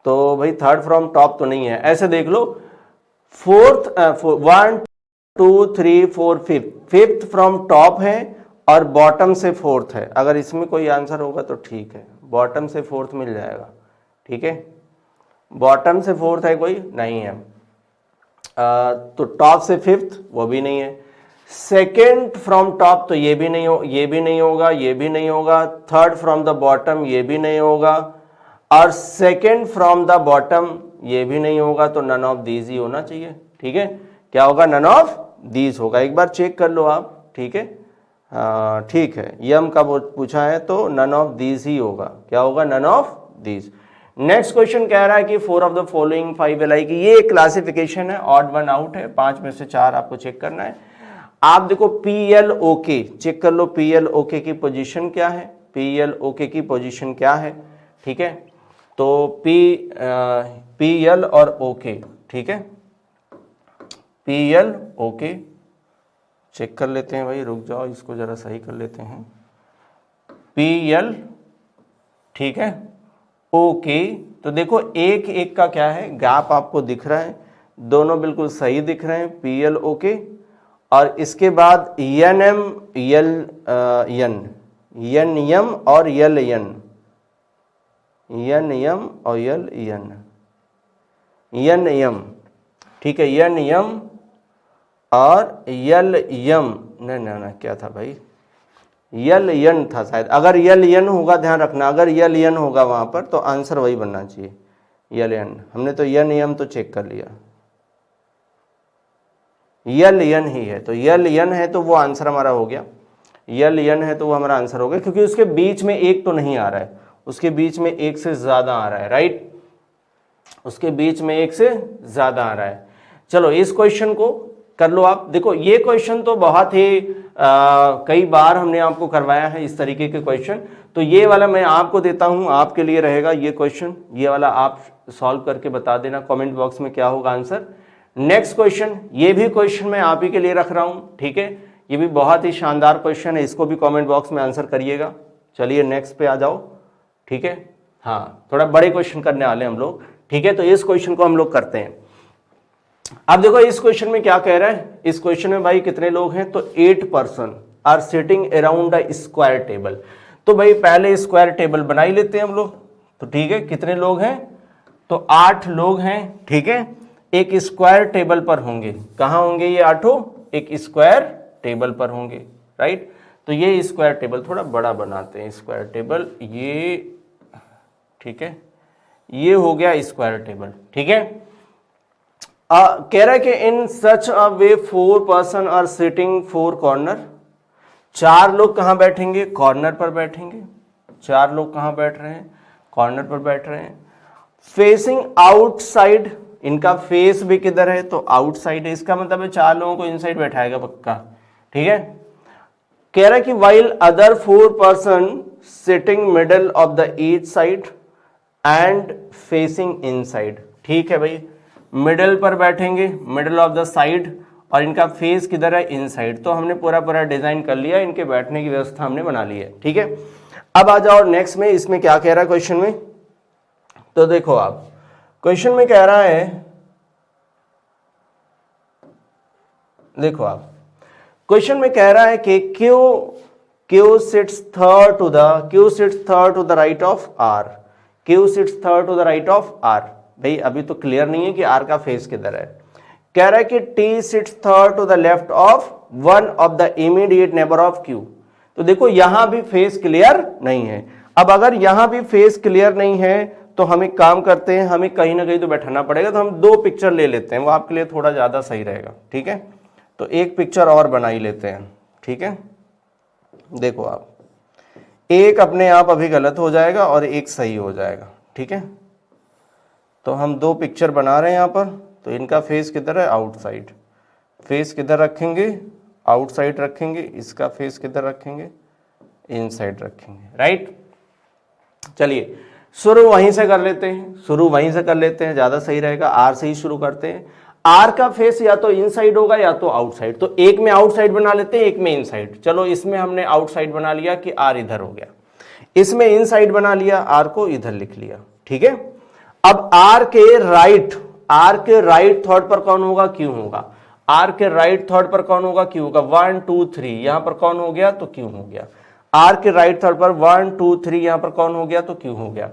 तो भाई थर्ड फ्रॉम टॉप तो नहीं है। ऐसे देख लो, फोर्थ 1 2 3 4 फिफ्थ फ्रॉम टॉप है और बॉटम से फोर्थ है। अगर इसमें कोई आंसर होगा तो ठीक है, बॉटम से फोर्थ मिल जाएगा, ठीक है। बॉटम से फोर्थ है कोई नहीं है, तो टॉप से फिफ्थ वो भी नहीं है। सेकेंड फ्रॉम टॉप तो ये भी नहीं हो, ये भी नहीं होगा, ये भी नहीं होगा। थर्ड फ्रॉम द बॉटम ये भी नहीं होगा, और सेकेंड फ्रॉम द बॉटम ये भी नहीं होगा। तो नन ऑफ दीज ही होना चाहिए, ठीक है। क्या होगा, नन ऑफ दीज होगा। एक बार चेक कर लो आप, ठीक है। ठीक है, यम का पूछा है तो नन ऑफ दीज ही होगा। क्या होगा, none of these. Next question कह रहा है कि 4 ऑफ द फॉलोइंग 5 LI की, ये क्लासिफिकेशन है, ऑड वन आउट है, 5 में से 4 आपको चेक करना है। आप देखो PLOK चेक कर लो, PLOK की पोजीशन क्या है, PLOK की पोजीशन क्या है, ठीक है। तो PL और OK, ठीक है, PLOK चेक कर लेते हैं भाई, रुक जाओ इसको जरा सही कर लेते हैं। PL, ठीक है, OK। तो देखो एक एक का क्या है, गैप आपको दिख रहा है, दोनों बिल्कुल सही दिख रहे हैं, PLOK। और इसके बाद NM NM और LN, NM और NM, ठीक है, NM और LM, नहीं क्या था भाई, LN था शायद। अगर LN होगा, ध्यान रखना, अगर LN होगा वहां पर तो आंसर वही बनना चाहिए, LN। हमने तो NM तो चेक कर लिया, LN ही है, तो LN है तो वो आंसर हमारा हो गया, LN है तो वो हमारा आंसर हो गया, क्योंकि उसके बीच में एक तो नहीं आ रहा है, उसके बीच में एक से ज्यादा आ रहा है, राइट, उसके बीच में एक से ज्यादा आ रहा है। चलो इस क्वेश्चन को कर लो आप। देखो ये क्वेश्चन तो बहुत ही कई बार हमने आपको करवाया है इस तरीके के क्वेश्चन, तो ये वाला मैं आपको देता हूं, आपके लिए रहेगा ये क्वेश्चन, ये वाला आप सॉल्व करके बता देना कमेंट बॉक्स में क्या होगा आंसर। नेक्स्ट क्वेश्चन, ये भी क्वेश्चन मैं आप ही के लिए रख रहा हूं, ठीक है, ये भी बहुत ही शानदार क्वेश्चन है, इसको भी कमेंट बॉक्स में आंसर करिएगा। चलिए नेक्स्ट पे आ जाओ, ठीक है। हाँ, थोड़ा बड़े क्वेश्चन करने वाले हम लोग, ठीक है, तो इस क्वेश्चन को हम लोग करते हैं। अब देखो इस क्वेश्चन में क्या कह रहा है, इस क्वेश्चन में भाई कितने लोग हैं, तो 8 person are sitting around a square table. तो भाई पहले स्क्वायर टेबल बना ही लेते हैं हम लोग, तो ठीक है, कितने लोग हैं, तो 8 लोग हैं, ठीक है, एक स्क्वायर टेबल पर होंगे। कहां होंगे ये आठों, एक स्क्वायर टेबल पर होंगे, राइट। तो ये स्क्वायर टेबल थोड़ा बड़ा बनाते हैं, स्क्वायर टेबल ये, ठीक है, ये हो गया स्क्वायर टेबल, ठीक है। कह रहा है कि इन सच अ वे 4 पर्सन आर सिटिंग 4 कॉर्नर, 4 लोग कहां बैठेंगे, कॉर्नर पर बैठेंगे। 4 लोग कहां बैठ रहे हैं, कॉर्नर पर बैठ रहे हैं। फेसिंग आउटसाइड, इनका फेस भी किधर है, तो आउटसाइड है, इसका मतलब है 4 लोगों को इनसाइड बैठाएगा पक्का, ठीक है। कह रहा है कि while other 4 person sitting middle of the each side and facing inside, ठीक है भाई, मिडल पर बैठेंगे, मिडल ऑफ द साइड, और इनका फेस किधर है, इनसाइड। तो हमने पूरा पूरा डिजाइन कर लिया, इनके बैठने की व्यवस्था हमने बना ली है, ठीक है। अब आ जाओ नेक्स्ट में, इसमें क्या कह रहा है क्वेश्चन में, तो देखो आप क्वेश्चन में कह रहा है, देखो आप क्वेश्चन में कह रहा है कि Q sits third to the right of R, Q sits third to the right of R। भाई अभी तो क्लियर नहीं है कि R का फेस किधर है। कह रहा है कि T sits third to the left of one of the immediate neighbor of Q। तो देखो यहां भी फेस क्लियर नहीं है। अब अगर यहां भी फेस क्लियर नहीं है तो हम एक काम करते हैं, हमें कहीं ना कहीं तो बैठाना पड़ेगा, तो हम 2 पिक्चर ले लेते हैं, वो आपके लिए थोड़ा ज्यादा सही रहेगा, ठीक है। तो एक पिक्चर और बना ही लेते हैं, ठीक है। देखो आप, एक अपने आप अभी गलत हो जाएगा और एक सही हो जाएगा, ठीक है। तो हम 2 पिक्चर बना रहे हैं यहां पर, तो इनका फेस किधर है, आउटसाइड। फेस किधर रखेंगे, आउटसाइड रखेंगे, इसका फेस किधर रखेंगे, इनसाइड रखेंगे, राइट। चलिए शुरू वहीं से कर लेते हैं, ज्यादा सही रहेगा। आर से ही शुरू करते हैं। आर का फेस या तो इनसाइड होगा या तो आउटसाइड, तो एक में आउटसाइड बना लेते हैं, एक में इनसाइड। चलो इसमें हमने आउटसाइड बना लिया कि आर इधर हो गया, इसमें इनसाइड बना लिया, आर को इधर लिख लिया, ठीक है। अब आर के राइट थर्ड पर कौन होगा, क्यू होगा। आर के राइट थर्ड पर कौन होगा, क्यू होगा। 1 2 3 यहां पर कौन हो गया, तो क्यू हो गया। आर के राइट थर्ड पर 1 2 3 यहां पर कौन हो गया, तो क्यू हो गया।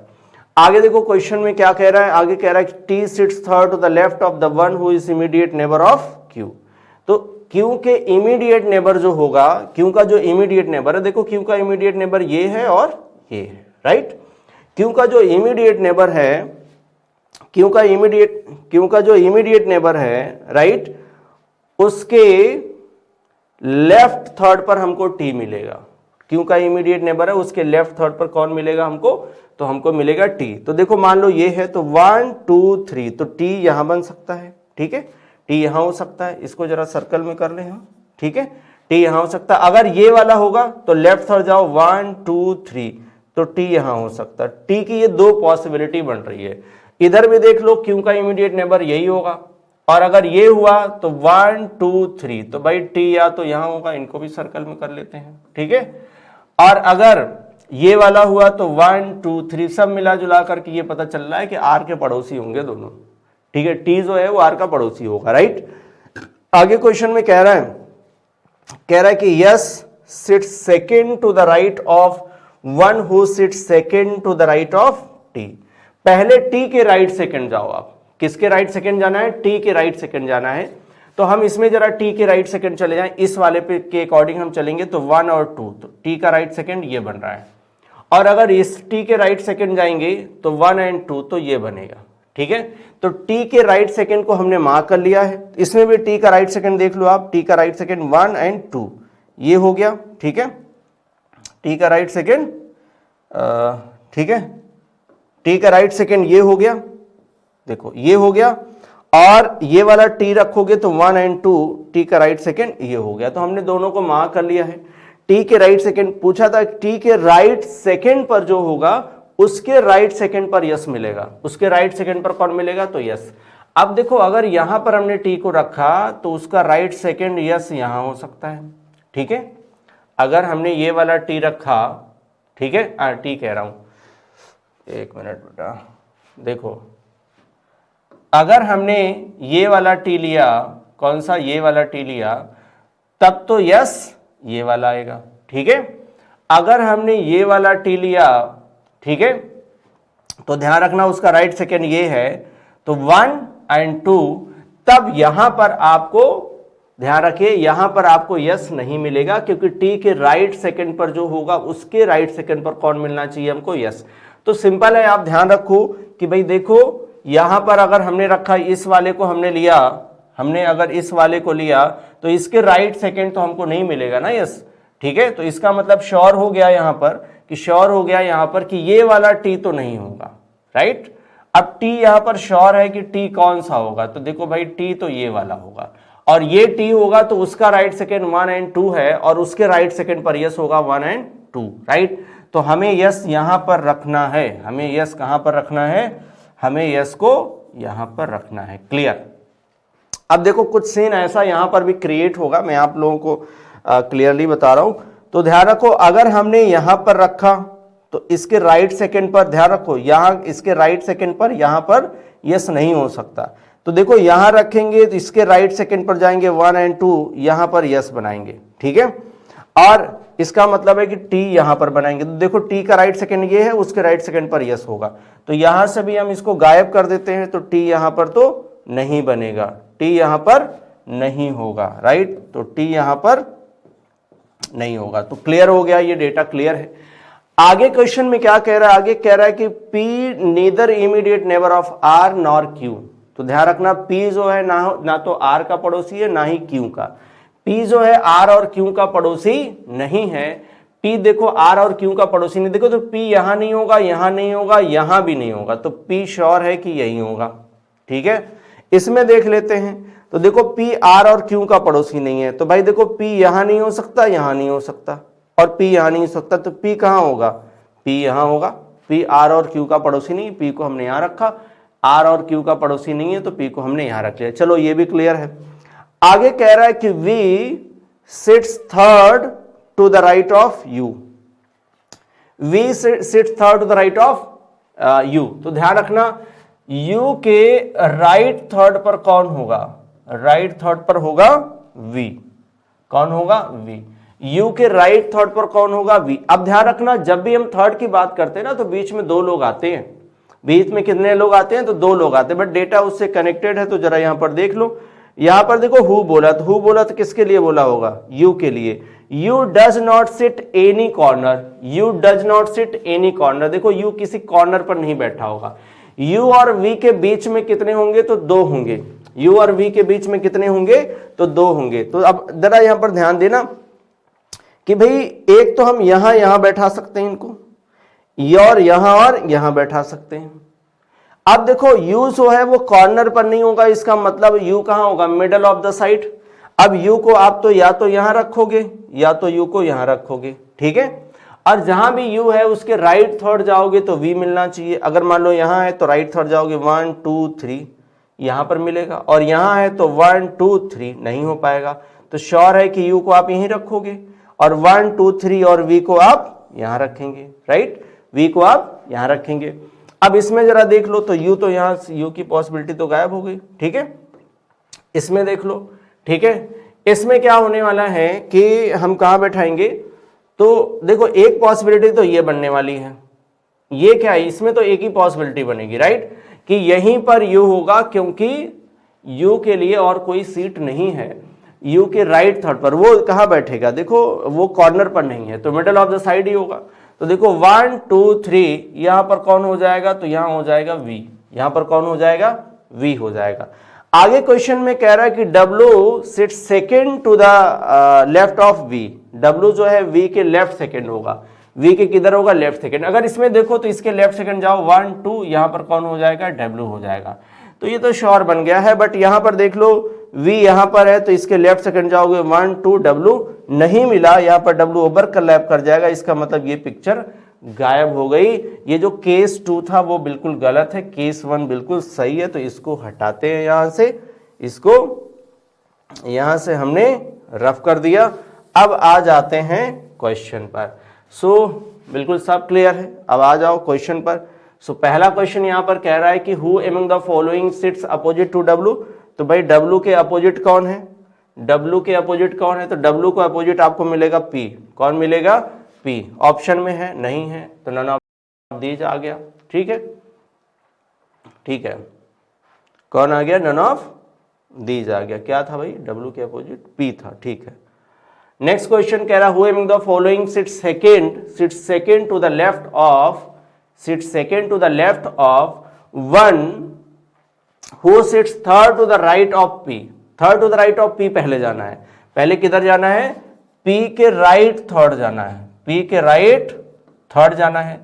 आगे देखो क्वेश्चन में क्या कह रहा है, आगे कह रहा है T sits third to the left of the one who is immediate neighbour of Q. तो क्यू के इमीडिएट नेबर जो होगा, क्यू का जो इमीडिएट नेबर है, देखो क्यू का इमीडिएट नेबर ये है और ये है, राइट। क्यू का जो इमीडिएट नेबर है, क्यू का जो इमीडिएट नेबर है, राइट, उसके लेफ्ट थर्ड पर हमको टी मिलेगा। क्यू का इमीडिएट नेबर है, उसके लेफ्ट थर्ड पर कौन मिलेगा हमको, तो हमको मिलेगा टी। तो देखो मान लो ये है, तो 1 2 3, तो टी यहां बन सकता है, ठीक है। टी यहां हो सकता है, इसको जरा सर्कल में कर ले हम, ठीक है। टी यहां हो सकता है। अगर ये वाला होगा तो लेफ्ट थर्ड जाओ, 1 2 3, तो टी यहां हो सकता है। टी की ये दो पॉसिबिलिटी बन रही है। इधर भी देख लो, क्यू का इमीडिएट नेबर यही होगा, और अगर ये हुआ तो 1 2 3, तो भाई टी या तो यहां होगा, इनको भी सर्कल में कर लेते हैं, ठीक है। और अगर ये वाला हुआ तो 1 2 3 सब मिला जुला करके ये पता चल रहा है कि आर के पड़ोसी होंगे दोनों, ठीक है। टी जो है वो आर का पड़ोसी होगा, राइट। आगे क्वेश्चन में कह रहा है कि S sits second to the right of one who sits second to the right of T. पहले टी के राइट सेकंड जाओ आप। किसके राइट सेकंड जाना है, टी के राइट सेकंड जाना है। तो हम इसमें जरा टी के राइट सेकंड चले जाएं, इस वाले पे के अकॉर्डिंग हम चलेंगे, तो 1 और 2, तो टी का राइट सेकंड ये बन रहा है। और अगर इस टी के राइट सेकंड जाएंगे तो 1 और 2, तो ये बनेगा, ठीक है। तो टी के राइट सेकंड को हमने मार्क कर लिया है। इसमें भी टी का राइट सेकंड देख लो आप, टी का राइट सेकंड 1 और 2 ये हो गया, ठीक है। टी का राइट सेकंड, ठीक है, टी का राइट सेकंड ये हो गया, देखो ये हो गया। और ये वाला टी रखोगे तो 1 और 2, टी का राइट सेकंड ये हो गया। तो हमने दोनों को मार्क कर लिया है। टी के राइट सेकंड पूछा था, टी के राइट सेकंड पर जो होगा उसके राइट सेकंड पर यस मिलेगा, उसके राइट सेकंड पर कौन मिलेगा, तो यस। अब देखो अगर यहां पर हमने टी को रखा तो उसका राइट सेकंड यस यहां हो सकता है, ठीक है। अगर हमने ये वाला टी रखा, ठीक है, टी कह रहा हूं, एक मिनट बेटा, देखो अगर हमने ये वाला टी लिया, कौन सा, ये वाला टी लिया, तब तो यस ये वाला आएगा, ठीक है। अगर हमने ये वाला टी लिया, ठीक है, तो ध्यान रखना उसका राइट सेकंड ये है, तो 1 और 2, तब यहां पर आपको ध्यान रखिए, यहां पर आपको यस नहीं मिलेगा, क्योंकि टी के राइट सेकंड पर जो होगा उसके राइट सेकंड पर कौन मिलना चाहिए हमको, यस। तो सिंपल है, आप ध्यान रखो कि भाई देखो यहां पर अगर हमने रखा, इस वाले को हमने लिया, हमने अगर इस वाले को लिया तो इसके राइट सेकंड तो हमको नहीं मिलेगा ना, यस, ठीक है। तो इसका मतलब श्योर हो गया यहां पर, कि श्योर हो गया यहां पर कि ये वाला टी तो नहीं होगा, राइट। अब टी यहां पर श्योर है कि टी कौन सा होगा, तो देखो भाई टी तो ये वाला होगा, और ये टी होगा तो उसका राइट सेकंड 1 और 2 है, और उसके राइट सेकंड पर यस होगा 1 और 2, राइट। तो हमें यस यहां पर रखना है, हमें यस कहां पर रखना है, हमें यस को यहां पर रखना है, क्लियर। अब देखो कुछ सीन ऐसा यहां पर भी क्रिएट होगा, मैं आप लोगों को क्लियरली बता रहा हूं। तो ध्यान रखो अगर हमने यहां पर रखा तो इसके राइट सेकंड पर, ध्यान रखो यहां इसके राइट सेकंड पर, यहां पर यस नहीं हो सकता। तो देखो यहां रखेंगे तो इसके राइट सेकंड पर जाएंगे 1 और 2, यहां पर यस बनाएंगे, ठीक है। और इसका मतलब है कि टी यहां पर बनाएंगे, तो देखो टी का राइट सेकंड ये है, उसके राइट सेकंड पर यस होगा, तो यहां से भी हम इसको गायब कर देते हैं, तो टी यहां पर तो नहीं बनेगा, टी यहां पर नहीं होगा, राइट। तो टी यहां पर नहीं होगा। तो क्लियर हो गया, ये डेटा क्लियर है। आगे क्वेश्चन में क्या कह रहा है, आगे कह रहा है कि P neither immediate neighbour of R nor Q। तो ध्यान रखना P जो है ना तो R का पड़ोसी है ना ही Q का। P जो है R और Q का पड़ोसी नहीं है। P देखो R और Q का पड़ोसी नहीं, देखो तो P यहां नहीं होगा, यहां नहीं होगा, यहां भी नहीं होगा, तो P श्योर है कि यही होगा, ठीक है। इसमें देख लेते हैं, तो देखो P R और Q का पड़ोसी नहीं है, तो भाई देखो P यहां नहीं हो सकता, यहां नहीं हो सकता, और P यहां नहीं हो सकता, तो P कहां होगा, P यहां होगा, P R और Q का पड़ोसी नहीं, P को हमने यहाँ रखा, R और Q का पड़ोसी नहीं है तो P को हमने यहाँ रख लिया। चलो ये भी क्लियर है। आगे कह रहा है कि V sits third to the right of U, V sits third to the right of U। तो ध्यान रखना U के राइट थर्ड पर कौन होगा, राइट थर्ड पर होगा V। कौन होगा, V। U के राइट थर्ड पर कौन होगा, V। अब ध्यान रखना जब भी हम थर्ड की बात करते हैं ना तो बीच में दो लोग आते हैं, बीच में कितने लोग आते हैं, तो दो लोग आते हैं, बट डेटा उससे कनेक्टेड है। तो जरा यहां पर देख लो, यहां पर देखो हु बोला, तो हु बोला तो किसके लिए बोला होगा, यू के लिए। You does not seat any corner, you does not seat any corner. देखो यू किसी कॉर्नर पर नहीं बैठा होगा। यू और वी के बीच में कितने होंगे, तो दो होंगे। यू और वी के बीच में कितने होंगे, तो दो होंगे। तो अब जरा यहां पर ध्यान देना कि भाई एक तो हम यहां बैठा सकते हैं इनको, और यहां बैठा सकते हैं। अब देखो u जो है वो कॉर्नर पर नहीं होगा, इसका मतलब u कहां होगा, मिडल ऑफ द साइड। अब u को आप तो या तो यहां रखोगे या तो u को यहां रखोगे, ठीक है। और जहां भी u है उसके राइट थर्ड जाओगे तो v मिलना चाहिए। अगर मान लो यहां है तो राइट थर्ड जाओगे 1 2 3 यहां पर मिलेगा, और यहां है तो 1 2 3 नहीं हो पाएगा। तो श्योर है कि u को आप यहीं रखोगे और 1 2 3 और v को आप यहां रखेंगे, राइट, v को आप यहां रखेंगे। अब इसमें जरा देख लो तो u तो यहां u की पॉसिबिलिटी तो गायब हो गई, ठीक है। इसमें देख लो, ठीक है। इसमें क्या होने वाला है कि हम कहां बैठाएंगे, तो देखो एक पॉसिबिलिटी तो ये बनने वाली है, ये क्या है, इसमें तो एक ही पॉसिबिलिटी बनेगी, राइट, कि यहीं पर u होगा, क्योंकि u के लिए और कोई सीट नहीं है। u के राइट थर्ड पर वो कहां बैठेगा, देखो वो कॉर्नर पर नहीं है तो मिडल ऑफ द साइड ही होगा। तो देखो 1 2 3 यहां पर कौन हो जाएगा, तो यहां हो जाएगा v, यहां पर कौन हो जाएगा, v हो जाएगा। आगे क्वेश्चन में कह रहा है कि W sit second to the left of V, W जो है V के लेफ्ट सेकेंड होगा, V के किधर होगा, लेफ्ट सेकेंड। अगर इसमें देखो तो इसके लेफ्ट सेकेंड जाओ 1 2 यहां पर कौन हो जाएगा, W हो जाएगा। तो ये तो श्योर बन गया है, बट यहां पर देख लो V यहां पर है तो इसके लेफ्ट सेकेंड जाओगे 1 2 W नहीं मिला, यहां पर W ओवर कलैप कर जाएगा, इसका मतलब ये पिक्चर गायब हो गई। ये जो केस 2 था वो बिल्कुल गलत है, केस 1 बिल्कुल सही है। तो इसको हटाते हैं यहां से, इसको यहां से हमने रफ कर दिया। अब आ जाते हैं क्वेश्चन पर। सो बिल्कुल सब क्लियर है, अब आ जाओ क्वेश्चन पर। सो पहला क्वेश्चन यहां पर कह रहा है कि who among the following sits opposite to W। तो भाई W के अपोजिट कौन है, W के अपोजिट कौन है, तो W को अपोजिट आपको मिलेगा P। कौन मिलेगा, P। ऑप्शन में है, नहीं है, तो नन ऑफ दीज आ गया, ठीक है, ठीक है। कौन आ गया, नन ऑफ दीज आ गया। क्या था भाई, W के अपोजिट P था, ठीक है। नेक्स्ट क्वेश्चन कह रहा है who among the following sits second to the left of, sits second to the left of one who sits third to the right of P। Third to the right of P पहले जाना है, पहले किधर जाना है, P के राइट थर्ड जाना है, P के राइट थर्ड जाना है।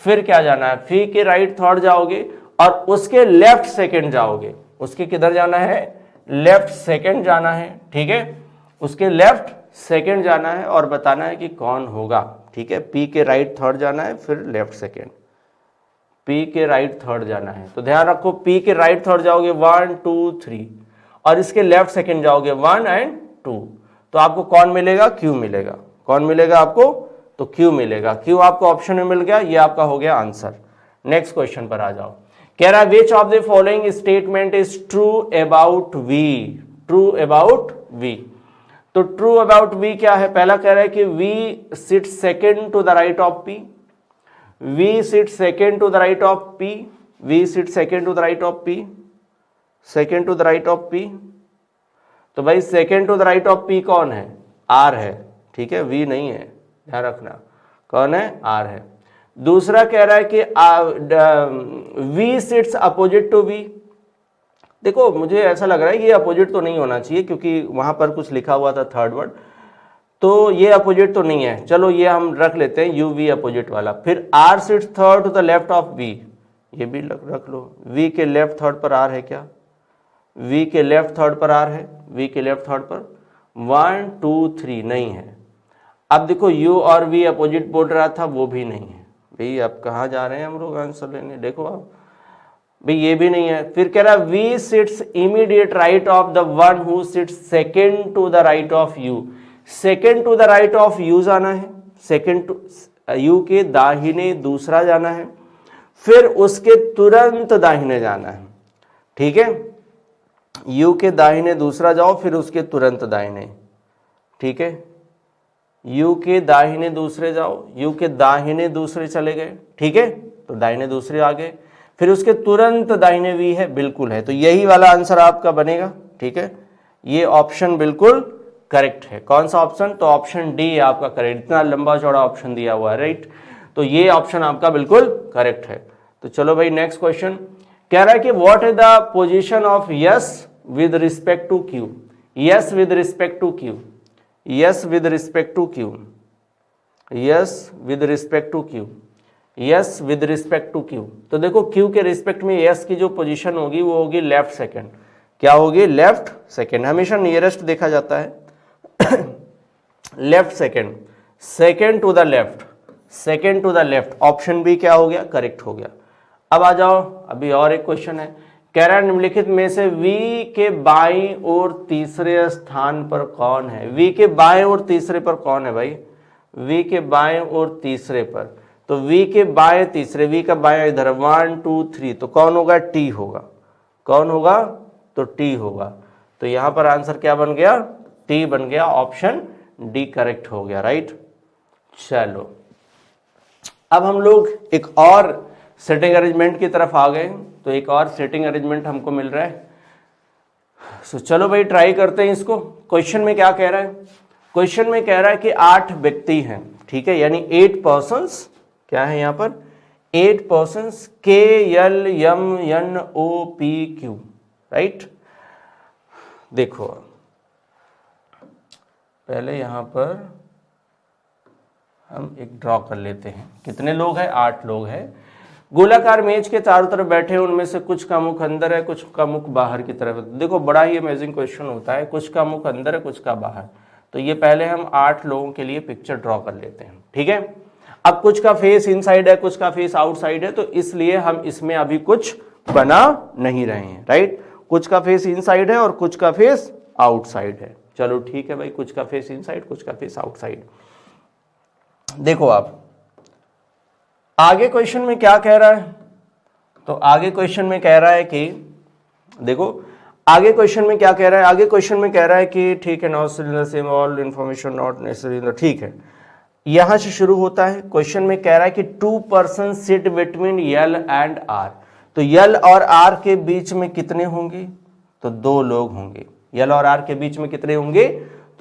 फिर क्या जाना है, P के राइट थर्ड जाओगे और उसके लेफ्ट सेकेंड जाओगे, उसके किधर जाना है, लेफ्ट सेकेंड जाना है, ठीक है, उसके लेफ्ट सेकेंड जाना है और बताना है कि कौन होगा, ठीक है। P के राइट थर्ड जाना है, फिर लेफ्ट सेकेंड, P के राइट थर्ड जाना है। तो ध्यान रखो P के राइट थर्ड जाओगे 1 2 3 और इसके लेफ्ट सेकेंड जाओगे 1 और 2, तो आपको कौन मिलेगा, Q मिलेगा। कौन मिलेगा आपको, तो Q मिलेगा। Q आपको ऑप्शन में मिल गया, ये आपका हो गया आंसर। नेक्स्ट क्वेश्चन पर आ जाओ। कह रहा है which of the following statement is true about V। True about V, तो ट्रू अबाउट V क्या है, पहला कह रहा है कि V sit second to the right of P, V sit second to the right of P, V sit second to the right of P, second to the right of P। तो भाई second to the right of P कौन है, R है, ठीक है, V नहीं है, ध्यान रखना, कौन है, R है। दूसरा कह रहा है कि V sits opposite to V। देखो मुझे ऐसा लग रहा है ये अपोजिट तो नहीं होना चाहिए, क्योंकि वहां पर कुछ लिखा हुआ था थर्ड वर्ड, तो ये अपोजिट तो नहीं है। चलो ये हम रख लेते हैं UV अपोजिट वाला। फिर R sits third to the left of V, ये भी रख लो। V के लेफ्ट थर्ड पर R है क्या, V के लेफ्ट थर्ड पर R है, V के लेफ्ट थर्ड पर 1 2 3 नहीं है। अब देखो U और V अपोजिट बोल रहा था, वो भी नहीं है, भाई आप कहाँ जा रहे हैं हम लोग आंसर लेने, देखो आप भाई ये भी नहीं है। फिर कह रहा है V sits immediate right of the one who sits second to the right of U. Second to the right of U जाना है, सेकेंड टू यू के दाहिने दूसरा जाना है, फिर उसके तुरंत दाहिने जाना है, ठीक है। यू के दाहिने दूसरा जाओ, फिर उसके तुरंत दाहिने, ठीक है। यू के दाहिने दूसरे जाओ, यू के दाहिने दूसरे चले गए, ठीक है, तो दाहिने दूसरे आ गए, फिर उसके तुरंत दाहिने वी है, बिल्कुल है, तो यही वाला आंसर आपका बनेगा, ठीक है। ये ऑप्शन बिल्कुल करेक्ट है। कौन सा ऑप्शन? तो ऑप्शन डी है आपका करेक्ट। इतना लंबा चौड़ा ऑप्शन दिया हुआ है, राइट, तो ये ऑप्शन आपका बिल्कुल करेक्ट है। तो चलो भाई नेक्स्ट क्वेश्चन कह रहा है कि what is the position of S with respect to Q. S with respect to Q, S with respect to Q, S with respect to Q, S with respect to Q. तो देखो क्यू के रिस्पेक्ट में यस की जो पोजीशन होगी वो होगी लेफ्ट सेकंड। क्या होगी? Left second. हमेशा नियरेस्ट देखा जाता है left second, second to the left, second to the left. Option B क्या हो गया? करेक्ट हो गया। अब आ जाओ, अभी और एक क्वेश्चन है, कह रहा है निम्नलिखित में से वी के बाईं और तीसरे स्थान पर कौन है। वी के बाएं और तीसरे पर कौन है भाई? वी के बाएं और तीसरे पर, तो वी के बाएं तीसरे, वी का बाएं इधर 1 2 3, तो कौन होगा? टी होगा। कौन होगा? तो टी होगा। तो यहां पर आंसर क्या बन गया? टी बन गया। ऑप्शन डी करेक्ट हो गया, राइट। चलो अब हम लोग एक और सेटिंग अरेंजमेंट की तरफ आ गए, तो एक और सेटिंग अरेंजमेंट हमको मिल रहा है। सो चलो भाई ट्राई करते हैं इसको। क्वेश्चन में क्या कह रहा है? क्वेश्चन में कह रहा है कि 8 व्यक्ति हैं, ठीक है, यानी 8 पर्सन्स। क्या है यहाँ पर? 8 persons, K L M N O P Q, right. देखो पहले यहां पर हम एक ड्रॉ कर लेते हैं। कितने लोग हैं? 8 लोग हैं। गोलाकार मेज के चारों तरफ बैठे हैं, उनमें से कुछ का मुख अंदर है, कुछ का मुख बाहर की तरफ है। देखो बड़ा ही अमेजिंग क्वेश्चन होता है, कुछ का मुख अंदर है, कुछ का बाहर। तो ये पहले हम 8 लोगों के लिए पिक्चर ड्रॉ कर लेते हैं, ठीक है। अब कुछ का फेस इनसाइड है, कुछ का फेस आउटसाइड है, तो इसलिए हम इसमें अभी कुछ बना नहीं रहे हैं, राइट। कुछ का फेस इनसाइड है और कुछ का फेस आउटसाइड है। चलो ठीक है भाई, कुछ का फेस इनसाइड, कुछ का फेस आउटसाइड। देखो आप आगे क्वेश्चन में क्या कह रहा है? तो आगे क्वेश्चन में कह रहा है कि देखो आगे क्वेश्चन में क्या कह रहा है? आगे क्वेश्चन में कह रहा है कि ठीक है, not same all information not necessary, ठीक है। यहां से शुरू होता है। क्वेश्चन में कह रहा है कि 2 person sit between L and R. तो यल और आर के बीच में कितने होंगे? तो 2 लोग होंगे। यल और आर के बीच में कितने होंगे?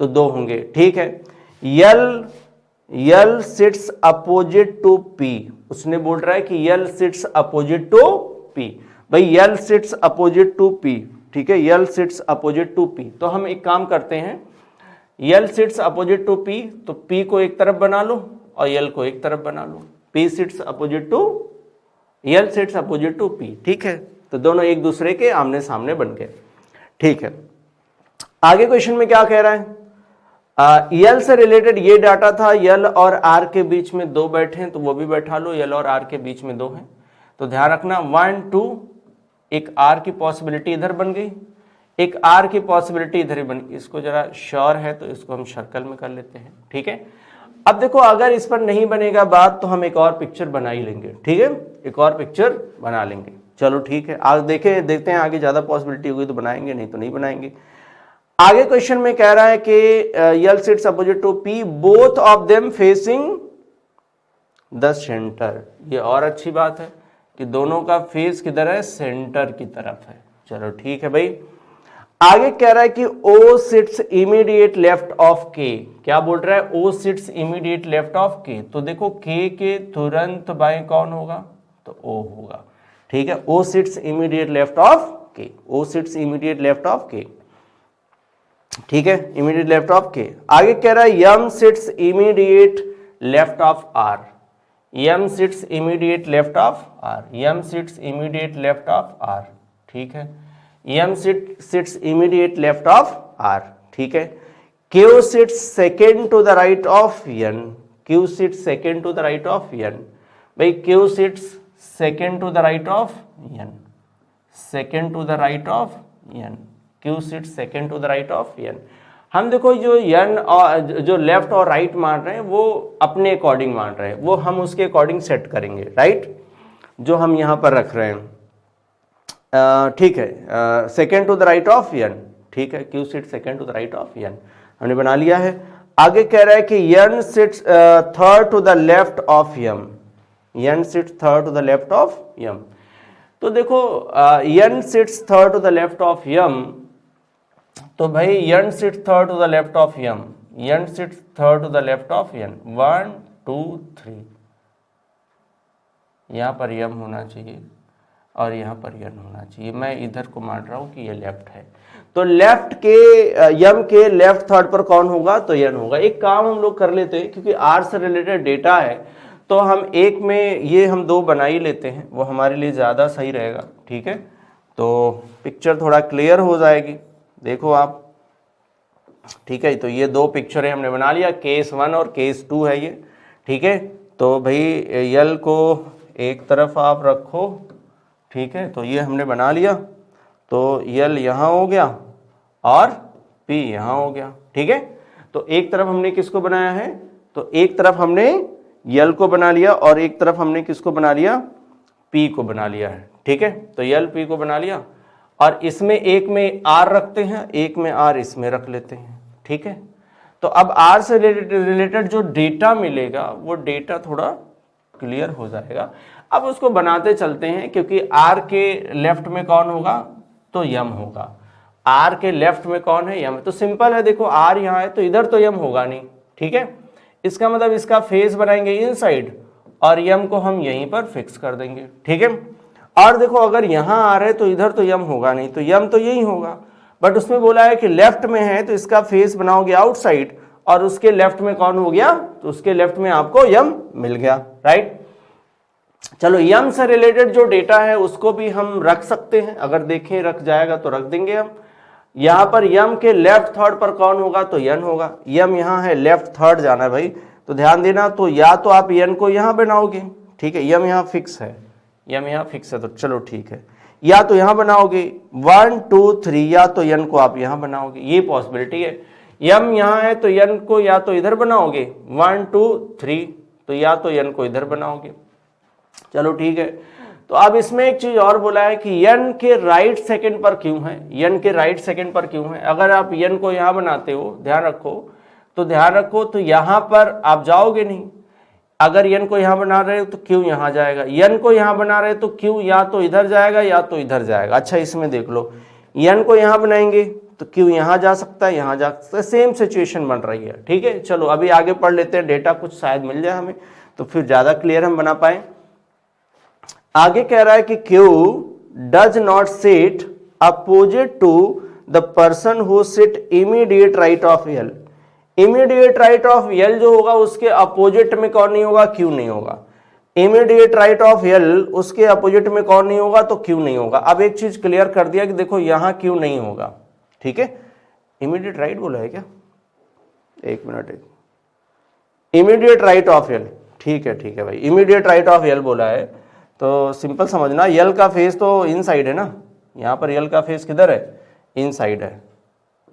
तो 2 होंगे, ठीक है। यल सिट्स अपोजिट टू पी। उसने बोल रहा है कि L sits opposite to P. भाई यल सिट्स अपोजिट टू पी, ठीक है, यल सिट्स अपोजिट टू पी। तो हम एक काम करते हैं, यल सिट्स अपोजिट टू पी, तो पी को एक तरफ बना लो और यल को एक तरफ बना लो। P sits opposite to, L sits opposite to P, ठीक है। तो दोनों एक दूसरे के आमने सामने बन गए, ठीक है। आगे क्वेश्चन में क्या कह रहा है? यल से रिलेटेड ये डाटा था, यल और आर के बीच में 2 बैठे हैं, तो वो भी बैठा लो। यल और आर के बीच में 2 हैं, तो ध्यान रखना 1 2, एक आर की पॉसिबिलिटी इधर बन गई, एक आर की पॉसिबिलिटी इधर ही बन गई। इसको जरा श्योर है तो इसको हम सर्कल में कर लेते हैं, ठीक है। अब देखो अगर इस पर नहीं बनेगा बात तो हम एक और पिक्चर बना ही लेंगे, ठीक है, एक और पिक्चर बना लेंगे। चलो ठीक है, आज देखते हैं आगे ज्यादा पॉसिबिलिटी होगी तो बनाएंगे, नहीं तो नहीं बनाएंगे। आगे क्वेश्चन में कह रहा है कि L sits opposite to P, both of them facing the centre. ये और अच्छी बात है कि दोनों का फेस किधर है? सेंटर की तरफ है। चलो ठीक है भाई। आगे कह रहा है कि O seats immediate left of K। क्या बोल रहा है? O seats immediate left of K। तो देखो K के तुरंत बाएं कौन होगा? तो O होगा, ठीक है। O seats immediate left of K, O seats immediate left of K, ठीक है, इमीडिएट लेफ्ट ऑफ K। आगे कह रहा है M sits immediate left of R, M sits immediate left of R, M sits immediate left of R, ठीक है। M sits immediate left of R, ठीक है। Q sits second to the right of N, Q sits second to the right of N। भाई Q sits second to the right of N, second to the right of N, Q sits second to the right of N। हम देखो जो N और जो लेफ्ट और राइट मान रहे हैं वो अपने अकॉर्डिंग मान रहे हैं, वो हम उसके अकॉर्डिंग सेट करेंगे, राइट, जो हम यहाँ पर रख रहे हैं, ठीक है, second to the right of N, ठीक है, Q sit second to the right of N हमने बना लिया है। आगे कह रहा है कि N sits third to the left of M, N sits third to the left of M। तो देखो N sits third to the left of M, तो भाई N sits third to the left of M, N sits third to the left of N, 1 2 3, यहाँ पर M होना चाहिए और यहाँ पर N होना चाहिए। मैं इधर को मान रहा हूँ कि ये लेफ्ट है, तो लेफ्ट के M के लेफ्ट थर्ड पर कौन होगा, तो N होगा। एक काम हम लोग कर लेते हैं, क्योंकि R से रिलेटेड डेटा है तो हम एक में ये हम दो बना ही लेते हैं, वो हमारे लिए ज़्यादा सही रहेगा, ठीक है, तो पिक्चर थोड़ा क्लियर हो जाएगी। देखो आप, ठीक है, तो ये दो पिक्चरें हमने बना लिया, केस 1 और केस 2 है ये, ठीक है। तो भाई L को एक तरफ आप रखो, ठीक है, तो ये हमने बना लिया, तो L यहाँ हो गया और P यहाँ हो गया, ठीक है। तो एक तरफ हमने किसको बनाया है, तो एक तरफ हमने L को बना लिया और एक तरफ हमने किसको बना लिया, P को बना लिया है, ठीक है। तो L P को बना लिया और इसमें एक में R रखते हैं, एक में R इसमें रख लेते हैं, ठीक है। तो अब R से रिलेटेड जो डेटा मिलेगा वो डेटा थोड़ा क्लियर हो जाएगा। अब उसको बनाते चलते हैं, क्योंकि R के लेफ्ट में कौन होगा, तो M होगा। R के लेफ्ट में कौन है, M। तो सिंपल है, देखो R यहाँ है तो इधर तो M होगा नहीं, ठीक है। इसका मतलब इसका फेस बनाएंगे इनसाइड और M को हम यहीं पर फिक्स कर देंगे, ठीक है। और देखो अगर यहाँ R है तो इधर तो M होगा नहीं, तो M तो यही होगा, बट उसमें बोला है कि लेफ्ट में है तो इसका फेस बनाओगे आउटसाइड और उसके लेफ्ट में कौन हो गया, तो उसके लेफ्ट में आपको M मिल गया, राइट। चलो M से रिलेटेड जो डेटा है उसको भी हम रख सकते हैं, अगर देखें रख जाएगा तो रख देंगे हम। यहाँ पर M के लेफ्ट थर्ड पर कौन होगा, तो N होगा। M यहाँ है, लेफ्ट थर्ड जाना है भाई, तो ध्यान देना, तो या तो आप N को यहाँ बनाओगे, ठीक है, M यहाँ फिक्स है, M यहाँ फिक्स है, तो चलो ठीक है, या तो यहाँ बनाओगे 1 2 3, या तो N को आप यहाँ बनाओगे, ये पॉसिबिलिटी है। M यहाँ है तो N को या तो इधर बनाओगे 1 2 3, तो या तो N को इधर बनाओगे, चलो ठीक है। तो अब इसमें एक चीज और बोला है कि N के राइट सेकंड पर क्यों है, N के राइट सेकंड पर क्यों है। अगर आप N को यहाँ बनाते हो, ध्यान रखो, तो यहाँ पर आप जाओगे नहीं। अगर N को यहाँ बना रहे हो तो Q यहाँ जाएगा, N को यहाँ बना रहे हो तो Q या तो इधर जाएगा या तो इधर जाएगा। अच्छा इसमें देख लो, N को यहाँ बनाएंगे तो Q यहाँ जा सकता है, यहाँ जा सकता है, सेम सिचुएशन बन रही है, ठीक है। चलो अभी आगे पढ़ लेते हैं, डेटा कुछ शायद मिल जाए हमें तो फिर ज्यादा क्लियर हम बना पाए। आगे कह रहा है कि Q does not sit opposite to the person who sit immediate right of L। Immediate right of L जो होगा उसके अपोजिट में कौन नहीं होगा, Q नहीं होगा। इमीडिएट राइट ऑफ L उसके अपोजिट में कौन नहीं होगा, तो Q नहीं होगा। अब एक चीज क्लियर कर दिया कि देखो यहाँ Q नहीं होगा, ठीक है। इमीडिएट राइट बोला है क्या, एक minute, immediate right of L, ठीक है भाई, इमीडिएट राइट ऑफ L बोला है तो सिंपल समझना, L का फेस तो इनसाइड है ना, यहाँ पर L का फेस किधर है, इनसाइड है,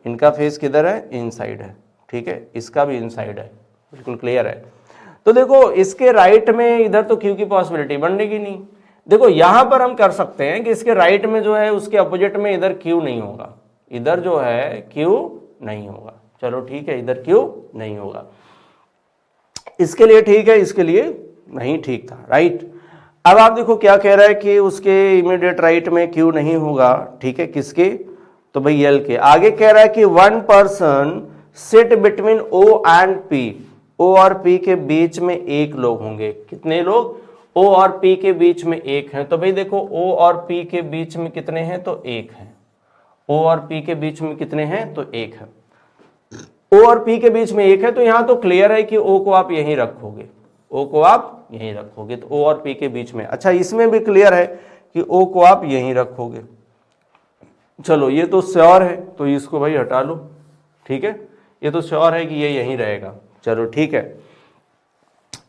इनका फेस किधर है, इनसाइड है, ठीक है, इसका भी इनसाइड है, बिल्कुल क्लियर है। तो देखो इसके राइट में इधर तो Q की पॉसिबिलिटी बनने की नहीं। देखो यहाँ पर हम कर सकते हैं कि इसके राइट में जो है उसके अपोजिट में इधर Q नहीं होगा, इधर जो है Q नहीं होगा, चलो ठीक है, इधर Q नहीं होगा। इसके लिए ठीक है, इसके लिए नहीं ठीक था, राइट। अब आप देखो क्या कह रहा है कि उसके इमीडिएट राइट में Q नहीं होगा, ठीक है, किसके, तो भाई L के। आगे कह रहा है कि one person sit between O and P, O और P के बीच में एक लोग होंगे। कितने लोग, O और P के बीच में एक हैं। तो भाई देखो O और P के बीच में कितने हैं, तो एक हैं। O और P के बीच में कितने हैं, तो एक है। O और P के बीच में एक है, तो यहां तो क्लियर है कि O को आप यहीं रखोगे, O को आप यहीं रखोगे, तो O और P के बीच में। अच्छा इसमें भी क्लियर है कि O को आप यहीं रखोगे। चलो ये तो श्योर है, तो इसको भाई हटा लो, ठीक है, ये तो श्योर है कि ये यहीं रहेगा, चलो ठीक है।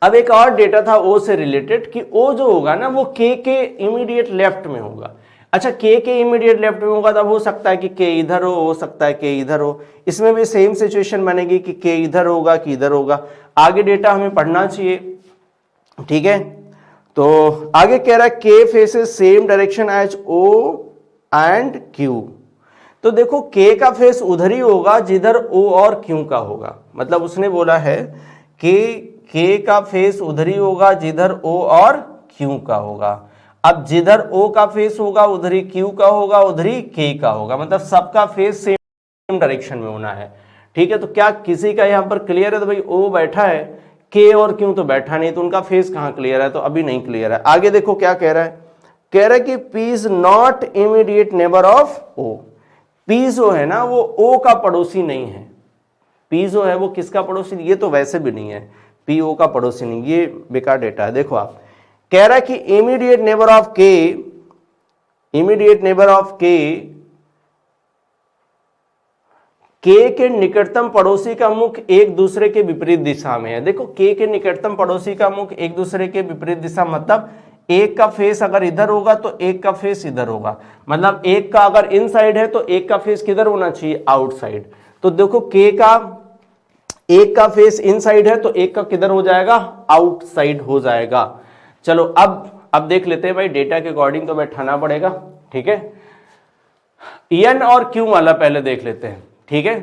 अब एक और डेटा था ओ से रिलेटेड कि ओ जो होगा ना वो के इमीडिएट लेफ्ट में होगा। अच्छा, के इमीडिएट लेफ्ट में होगा तब हो सकता है कि के इधर हो सकता है के इधर हो। इसमें भी सेम सिचुएशन बनेगी कि के इधर होगा कि इधर होगा। आगे डेटा हमें पढ़ना चाहिए, ठीक है। तो आगे कह रहा है K faces same direction as O and Q. तो देखो के का फेस उधर ही होगा जिधर ओ और क्यू का होगा। मतलब उसने बोला है कि के का फेस उधर ही होगा जिधर ओ और क्यू का होगा। अब जिधर ओ का फेस होगा उधर ही क्यू का होगा, उधर ही के का होगा। मतलब सबका फेस सेम डायरेक्शन में होना है, ठीक है। तो क्या किसी का यहां पर क्लियर है? तो भाई ओ बैठा है, के और क्यू तो बैठा नहीं, तो उनका फेस कहां क्लियर है? तो अभी नहीं क्लियर है। आगे देखो क्या कह रहा है, कह रहा है कि P is not immediate neighbour of O. P जो है ना वो ओ का पड़ोसी नहीं है। पी जो है वो किसका पड़ोसी? ये तो वैसे भी नहीं है, पी ओ का पड़ोसी नहीं, ये बेकार डेटा है। देखो आप, कह रहा है कि इमीडिएट नेबर ऑफ के, इमीडिएट नेबर ऑफ के निकटतम पड़ोसी का मुख एक दूसरे के विपरीत दिशा में है। देखो के निकटतम पड़ोसी का मुख एक दूसरे के विपरीत दिशा, मतलब एक का फेस अगर इधर होगा तो एक का फेस इधर होगा। मतलब एक का अगर इन साइड है तो एक का फेस किधर होना चाहिए? आउटसाइड। तो देखो के का एक का फेस इन साइड है तो एक का किधर हो जाएगा? आउटसाइड हो जाएगा। चलो अब देख लेते हैं भाई, डेटा के अकॉर्डिंग तो बैठाना पड़ेगा, ठीक है। एन और क्यू वाला पहले देख लेते हैं, ठीक है।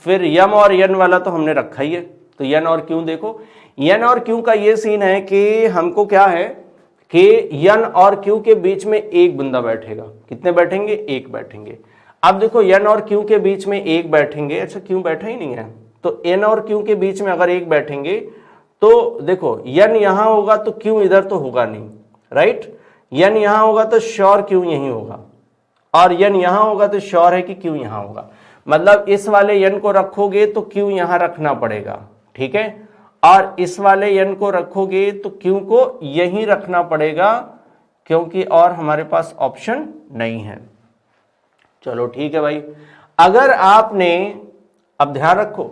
फिर यम और एन वाला तो हमने रखा ही है। तो एन और क्यू देखो, एन और क्यू का ये सीन है कि हमको क्या है कि एन और क्यू के बीच में एक बंदा बैठेगा। कितने बैठेंगे? एक बैठेंगे। अब देखो एन और क्यू के बीच में एक बैठेंगे, अच्छा क्यू बैठा ही नहीं है, तो एन और क्यू के बीच में अगर एक बैठेंगे तो देखो एन यहां होगा तो क्यू इधर तो होगा नहीं, राइट। एन यहां होगा तो श्योर क्यू यहीं होगा, और एन यहां होगा तो श्योर है कि क्यू यहां होगा। मतलब इस वाले एन को रखोगे तो क्यू यहां रखना पड़ेगा, ठीक है। और इस वाले एन को रखोगे तो क्यू को यहीं रखना पड़ेगा, क्योंकि और हमारे पास ऑप्शन नहीं है। चलो ठीक है भाई। अगर आपने, अब ध्यान रखो,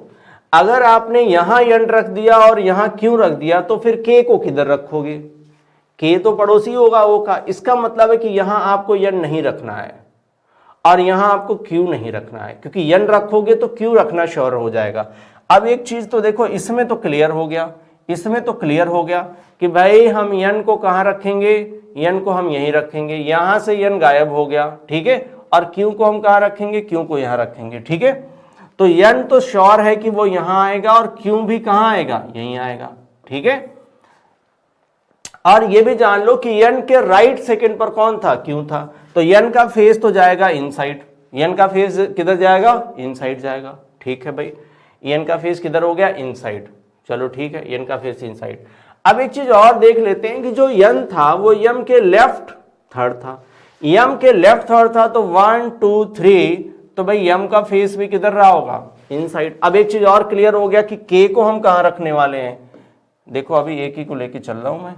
अगर आपने यहां एन रख दिया और यहां क्यू रख दिया तो फिर के को किधर रखोगे? के तो पड़ोसी होगा ओ का। इसका मतलब है कि यहां आपको एन नहीं रखना है और यहां आपको क्यू नहीं रखना है, क्योंकि एन रखोगे तो क्यू रखना श्योर हो जाएगा। अब एक चीज तो देखो, इसमें तो क्लियर हो गया, इसमें तो क्लियर हो गया कि भाई हम एन को कहां रखेंगे? एन को हम यहीं रखेंगे। यहां से एन गायब हो गया, ठीक है। और क्यू को हम कहां रखेंगे? क्यू को यहां रखेंगे, ठीक है। तो एन तो श्योर है कि वो यहां आएगा और क्यू भी कहां आएगा? यहीं आएगा, ठीक है। और ये भी जान लो कि एन के राइट सेकंड पर कौन था? क्यू था। तो एन का फेस तो जाएगा इनसाइड। एन का फेस किधर जाएगा? इनसाइड जाएगा, ठीक है भाई। एन का फेस किधर हो गया? इनसाइड। चलो ठीक है, एन का फेस इनसाइड। अब एक चीज और देख लेते हैं कि जो एन था वो एम के लेफ्ट थर्ड था। एम के लेफ्ट थर्ड था तो 1 2 3, तो भाई एम का फेस भी किधर रहा होगा? इनसाइड। अब एक चीज और क्लियर हो गया कि के को हम कहां रखने वाले हैं। देखो अभी एक ही को लेके चल रहा हूं मैं।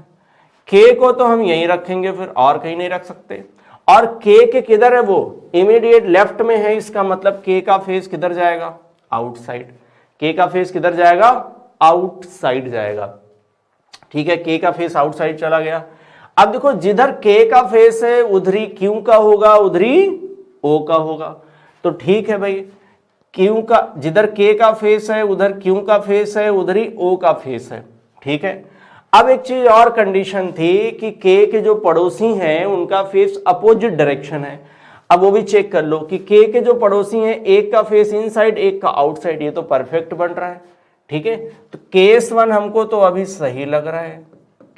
के को तो हम यहीं रखेंगे, फिर और कहीं नहीं रख सकते। और के किधर है? वो इमीडिएट लेफ्ट में है। इसका मतलब के का फेस किधर जाएगा? आउटसाइड। के का फेस किधर जाएगा? आउटसाइड जाएगा, ठीक है। के का फेस आउटसाइड चला गया। अब देखो जिधर के का फेस है उधर ही क्यू का होगा, उधर ही ओ का होगा। तो ठीक है भाई, क्यू का, जिधर के का फेस है उधर क्यू का फेस है, उधर ही ओ का फेस है, ठीक है। अब एक चीज और कंडीशन थी कि के जो पड़ोसी हैं उनका फेस अपोजिट डायरेक्शन है। अब वो भी चेक कर लो कि के जो पड़ोसी हैं एक का फेस इनसाइड एक का आउटसाइड। ये तो परफेक्ट बन रहा है, ठीक है। तो केस 1 हमको तो अभी सही लग रहा है,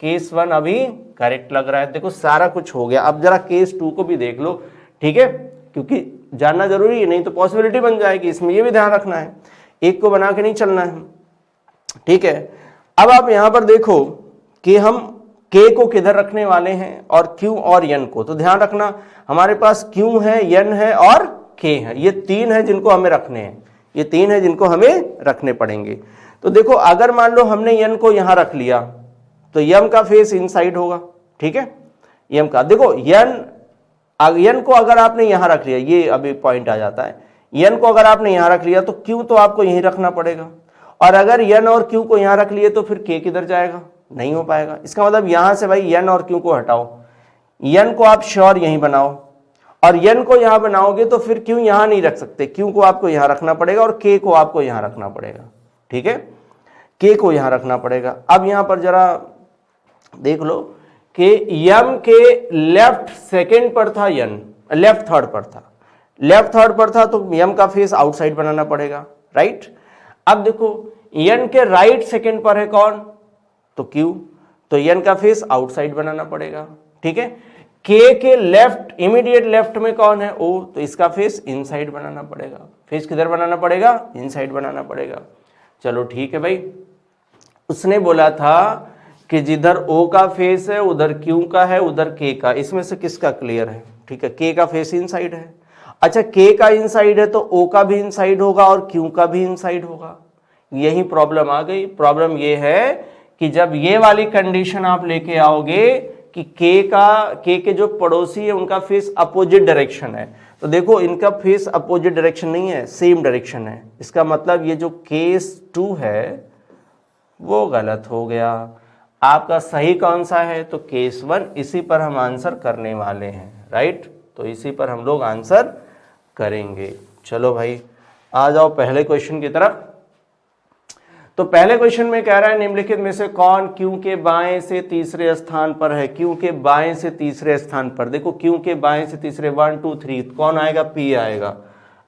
केस 1 अभी करेक्ट लग रहा है। देखो सारा कुछ हो गया। अब जरा केस 2 को भी देख लो, ठीक है, क्योंकि जानना जरूरी है, नहीं तो पॉसिबिलिटी बन जाएगी। इसमें ये भी ध्यान रखना है, एक को बना के नहीं चलना है, ठीक है। अब आप यहां पर देखो कि हम के को किधर रखने वाले हैं और क्यू और एन को। तो ध्यान रखना, हमारे पास क्यू है, एन है और के है। ये तीन है जिनको हमें रखने हैं, ये तीन है जिनको हमें रखने पड़ेंगे। तो देखो अगर मान लो हमने एन को यहां रख लिया तो एम का फेस इनसाइड होगा, ठीक है। एम का देखो एन को अगर आपने यहां रख लिया, ये अभी पॉइंट आ जाता है, एन को अगर आपने यहां रख लिया तो क्यू तो आपको यहीं रखना पड़ेगा। और अगर एन और क्यू को यहां रख लिए तो फिर के किधर जाएगा? नहीं हो पाएगा। इसका मतलब यहां से भाई n और q को हटाओ, n को आप श्योर यहीं बनाओ, और n को यहां बनाओगे तो फिर q यहां नहीं रख सकते, q को आपको यहां रखना पड़ेगा और k को आपको यहां रखना पड़ेगा, ठीक है, k को यहां रखना पड़ेगा। अब यहां पर जरा देख लो कि m के लेफ्ट सेकेंड पर था n, लेफ्ट थर्ड पर था, लेफ्ट थर्ड पर था तो m का फेस आउटसाइड बनाना पड़ेगा, राइट। अब देखो n के राइट सेकेंड पर है कौन, तो q, तो n का फेस आउटसाइड बनाना पड़ेगा, ठीक है। k के लेफ्ट, इमीडिएट लेफ्ट में कौन है, o, तो इसका फेस इनसाइड बनाना पड़ेगा। फेस किधर बनाना पड़ेगा, इनसाइड बनाना पड़ेगा। चलो ठीक है भाई, उसने बोला था कि जिधर O का फेस है उधर Q का है उधर K का, इसमें से किसका क्लियर है, ठीक है, K का फेस इनसाइड है। अच्छा K का इनसाइड है तो O का भी इनसाइड होगा और Q का भी इनसाइड होगा। यही प्रॉब्लम आ गई। प्रॉब्लम ये है कि जब ये वाली कंडीशन आप लेके आओगे कि K के जो पड़ोसी है उनका फेस अपोजिट डायरेक्शन है, तो देखो इनका फेस अपोजिट डायरेक्शन नहीं है, सेम डायरेक्शन है। इसका मतलब ये जो केस 2 है वो गलत हो गया। आपका सही कौन सा है, तो केस 1, इसी पर हम आंसर करने वाले हैं, राइट। तो इसी पर हम लोग आंसर करेंगे। चलो भाई आ जाओ पहले क्वेश्चन की तरफ। तो पहले क्वेश्चन में कह रहा है निम्नलिखित में से कौन Q के बाएं से तीसरे स्थान पर है, Q के बाएं से तीसरे स्थान पर। देखो Q के बाएं से तीसरे 1 2 3 कौन आएगा, P आएगा।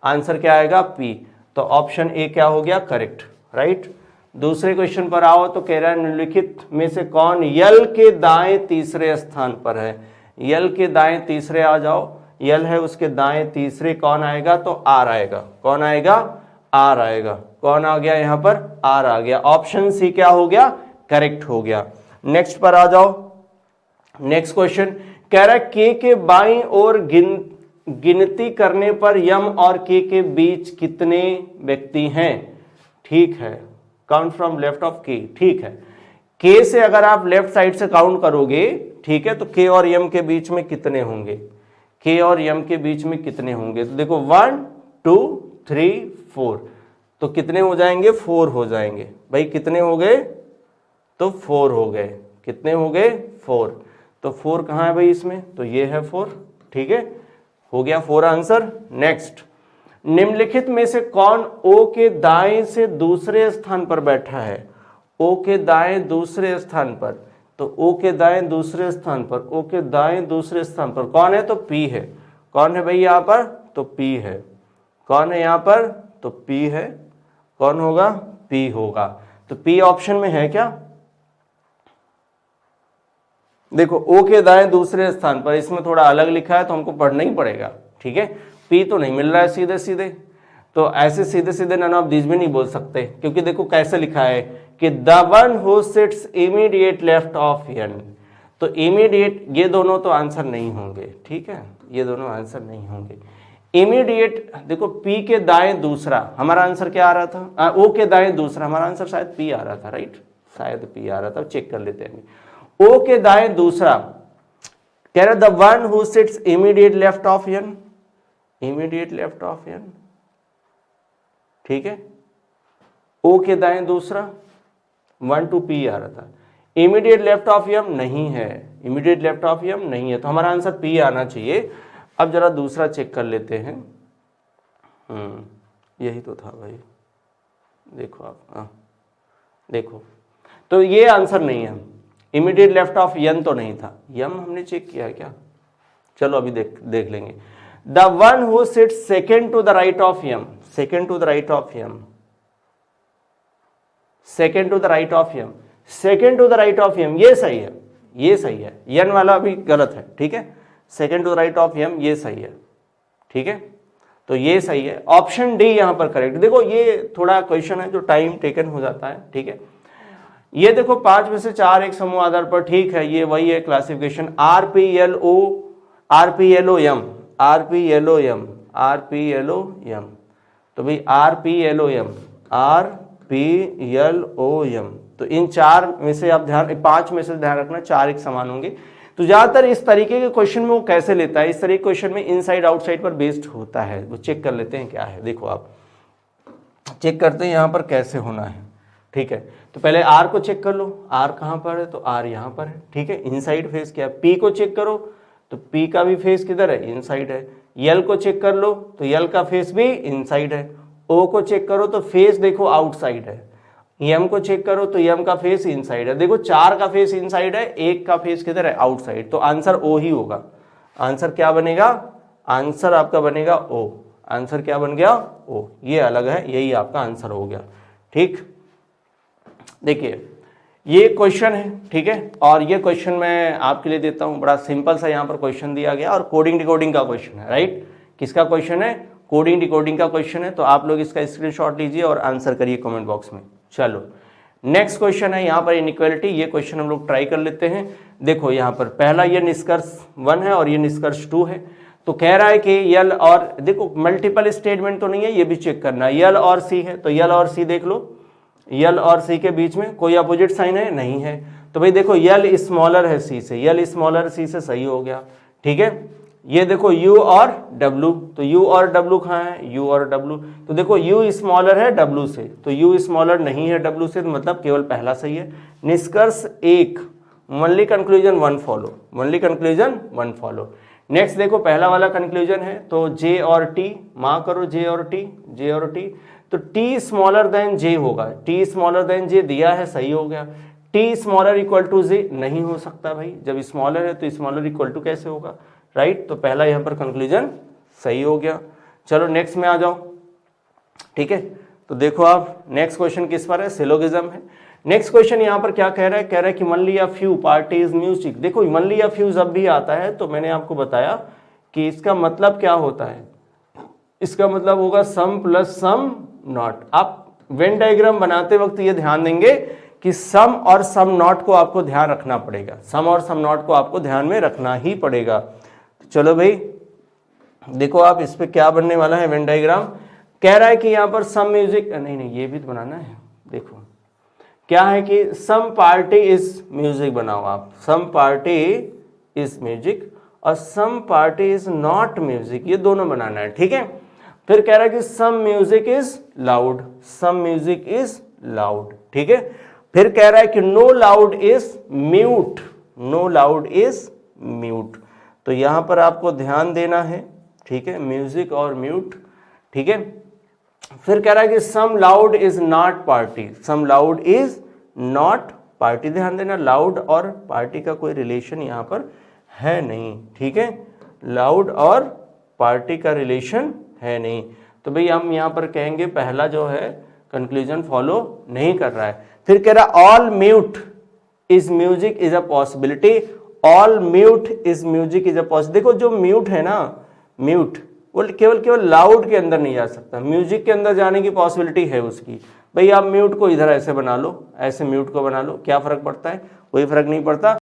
आंसर क्या आएगा, P। तो ऑप्शन ए क्या हो गया, करेक्ट, राइट। दूसरे क्वेश्चन पर आओ तो कह रहा है निम्नलिखित में से कौन यल के दाएं तीसरे स्थान पर है। यल के दाएं तीसरे आ जाओ, यल है उसके दाएं तीसरे कौन आएगा, तो आर आएगा। कौन आएगा, आर आएगा। कौन आ गया यहाँ पर, आर आ गया। ऑप्शन सी क्या हो गया, करेक्ट हो गया। नेक्स्ट पर आ जाओ। नेक्स्ट क्वेश्चन कह रहा है के बाईं ओर गिनती करने पर यम और के बीच कितने व्यक्ति हैं। ठीक है, काउंट फ्रॉम लेफ्ट ऑफ के, ठीक है। के से अगर आप लेफ्ट साइड से काउंट करोगे, ठीक है, तो के और यम के बीच में कितने होंगे, के और यम के बीच में कितने होंगे। तो देखो 1 2 3 4, तो कितने हो जाएंगे, 4 हो जाएंगे। भाई कितने हो गए, तो 4 हो गए। कितने हो गए, 4। तो 4 कहाँ है भाई इसमें, तो ये है 4, ठीक है, हो गया 4 आंसर। नेक्स्ट, निम्नलिखित में से कौन O के दाएं से दूसरे स्थान पर बैठा है। O के दाएं दूसरे स्थान पर, तो O के दाएं दूसरे स्थान पर, O के दाएं दूसरे स्थान पर कौन है, तो P है। कौन है भाई यहाँ पर, तो P है। कौन है यहाँ पर, तो P है। कौन होगा, P होगा। तो P ऑप्शन में है क्या, देखो O के दाएं दूसरे स्थान पर, इसमें थोड़ा अलग लिखा है तो हमको पढ़ना ही पड़ेगा, ठीक है। P तो नहीं मिल रहा है सीधे सीधे, तो ऐसे सीधे सीधे नन ऑफ दीज भी नहीं बोल सकते, क्योंकि देखो कैसे लिखा है कि the one who seats immediate left of n, तो इमीडिएट, ये दोनों तो आंसर नहीं होंगे, ठीक है, ये दोनों आंसर नहीं होंगे। इमीडिएट देखो P के दाएं दूसरा, हमारा आंसर क्या आ रहा था, O के दाएं दूसरा, हमारा आंसर शायद P आ रहा था, राइट, शायद P आ रहा था, चेक कर लेते हैं। O के दाएं दूसरा कह रहा the one who seats immediate left of n, immediate left of n, ठीक है। O के दाएं दूसरा 1 2 P आ रहा था। इमीडिएट लेफ्ट ऑफ m नहीं है, इमीडिएट लेफ्ट ऑफ m नहीं है, तो हमारा आंसर P आना चाहिए। अब जरा दूसरा चेक कर लेते हैं। यही तो था भाई, देखो आप, देखो, तो ये आंसर नहीं है। इमीडिएट लेफ्ट ऑफ n तो नहीं था, यम हमने चेक किया है क्या, चलो अभी देख लेंगे। The one who sits second to the right of m, second to the right of m, second to the right of m, second to the right of m, ये सही है, ये सही है। n वाला भी गलत है, ठीक है, second to the right of m ये सही है, ठीक है, तो ये सही है। ऑप्शन डी यहां पर करेक्ट। देखो ये थोड़ा क्वेश्चन है जो टाइम टेकन हो जाता है, ठीक है। ये देखो 5 में से 4 एक समूह आधार पर, ठीक है, ये वही है classification RPLO, RPLOM, RPLOM, RPLOM, तो भाई RPLOM, RPLOM, तो इन 4 में से आप ध्यान, 5 में से ध्यान रखना 4 एक समान होंगे। तो ज्यादातर इस तरीके के क्वेश्चन में वो कैसे लेता है, इस तरीके के क्वेश्चन में इनसाइड आउटसाइड पर बेस्ड होता है। वो चेक कर लेते हैं क्या है, देखो आप चेक करते हैं यहाँ पर कैसे होना है, ठीक है। तो पहले आर को चेक कर लो, आर कहाँ पर है, तो आर यहाँ पर है, ठीक है, इनसाइड फेस क्या है। पी को चेक करो तो पी का भी फेस किधर है, इनसाइड है। यल को चेक कर लो तो यल का फेस भी इनसाइड है। ओ को चेक करो तो फेस देखो आउटसाइड है। यम को चेक करो तो यम का फेस इनसाइड है। देखो 4 का फेस इनसाइड है, 1 का फेस किधर है, आउटसाइड। तो आंसर ओ ही होगा। आंसर क्या बनेगा, आंसर आपका बनेगा ओ। आंसर क्या बन गया, ओ। ये अलग है, यही आपका आंसर हो गया। ठीक, देखिए ये क्वेश्चन है, ठीक है, और ये क्वेश्चन मैं आपके लिए देता हूं, बड़ा सिंपल सा यहाँ पर क्वेश्चन दिया गया और कोडिंग डिकोडिंग का क्वेश्चन है, राइट। किसका क्वेश्चन है, कोडिंग डिकोडिंग का क्वेश्चन है। तो आप लोग इसका स्क्रीनशॉट लीजिए और आंसर करिए कमेंट बॉक्स में। चलो नेक्स्ट क्वेश्चन है यहाँ पर इनइक्वालिटी। ये क्वेश्चन हम लोग ट्राई कर लेते हैं। देखो यहाँ पर पहला ये निष्कर्ष 1 है और ये निष्कर्ष 2 है। तो कह रहा है कि यल और, देखो मल्टीपल स्टेटमेंट तो नहीं है, ये भी चेक करना है। यल और सी है तो यल और सी देख लो, यल और सी के बीच में कोई अपोजिट साइन है, नहीं है। तो भाई देखो यल स्मॉलर है सी से, यल स्मॉलर सी से, सही हो गया, ठीक है। ये देखो u और w, तो u और w कहाँ है, u और w। तो देखो u स्मॉलर है w से, तो u स्मॉलर नहीं है w से, तो मतलब केवल पहला सही है। निष्कर्ष 1, only conclusion 1 follow, only conclusion 1 follow. Next देखो पहला वाला कंक्लूजन है तो j और t, मार्क करो j और t, j और t। तो t स्मॉलर देन j होगा, t स्मॉलर देन j दिया है, सही हो गया। t smaller equal to j नहीं हो सकता भाई, जब स्मॉलर है तो स्मॉलर इक्वल टू कैसे होगा, राइट। तो पहला यहाँ पर कंक्लूजन सही हो गया। चलो नेक्स्ट में आ जाओ, ठीक है। तो देखो आप नेक्स्ट क्वेश्चन किस पर है, सिलोगिज्म है। नेक्स्ट क्वेश्चन यहाँ पर क्या कह रहा है, कह रहा है कि only a few parties music. देखो ओनली अ फ्यू जब भी आता है तो मैंने आपको बताया कि इसका मतलब क्या होता है, इसका मतलब होगा सम प्लस सम नॉट। आप वेन डायग्राम बनाते वक्त ये ध्यान देंगे कि सम और सम नॉट को आपको ध्यान रखना पड़ेगा, सम और सम नॉट को आपको ध्यान में रखना ही पड़ेगा। चलो भाई देखो आप इस पे क्या बनने वाला है वेन डायग्राम। कह रहा है कि यहाँ पर सम म्यूजिक, नहीं ये भी तो बनाना है। देखो क्या है कि सम पार्टी इज म्यूजिक बनाओ आप, सम पार्टी इज म्यूजिक और some party is not music, ये दोनों बनाना है, ठीक है। फिर कह रहा है कि some music is loud, some music is loud, ठीक है। फिर कह रहा है कि no loud is mute, no loud is mute. तो यहां पर आपको ध्यान देना है, ठीक है, म्यूजिक और म्यूट, ठीक है। फिर कह रहा है कि some loud is not party, some loud is not party. ध्यान देना लाउड और पार्टी का कोई रिलेशन यहां पर है नहीं, ठीक है, लाउड और पार्टी का रिलेशन है नहीं। तो भाई हम यहां पर कहेंगे पहला जो है कंक्लूजन फॉलो नहीं कर रहा है। फिर कह रहा all mute is music is a possibility, all mute is music is a possibility. देखो जो म्यूट है ना, म्यूट वो केवल लाउड के अंदर नहीं जा सकता, म्यूजिक के अंदर जाने की पॉसिबिलिटी है उसकी। भाई आप म्यूट को इधर ऐसे बना लो, ऐसे म्यूट को बना लो, क्या फर्क पड़ता है, कोई फर्क नहीं पड़ता।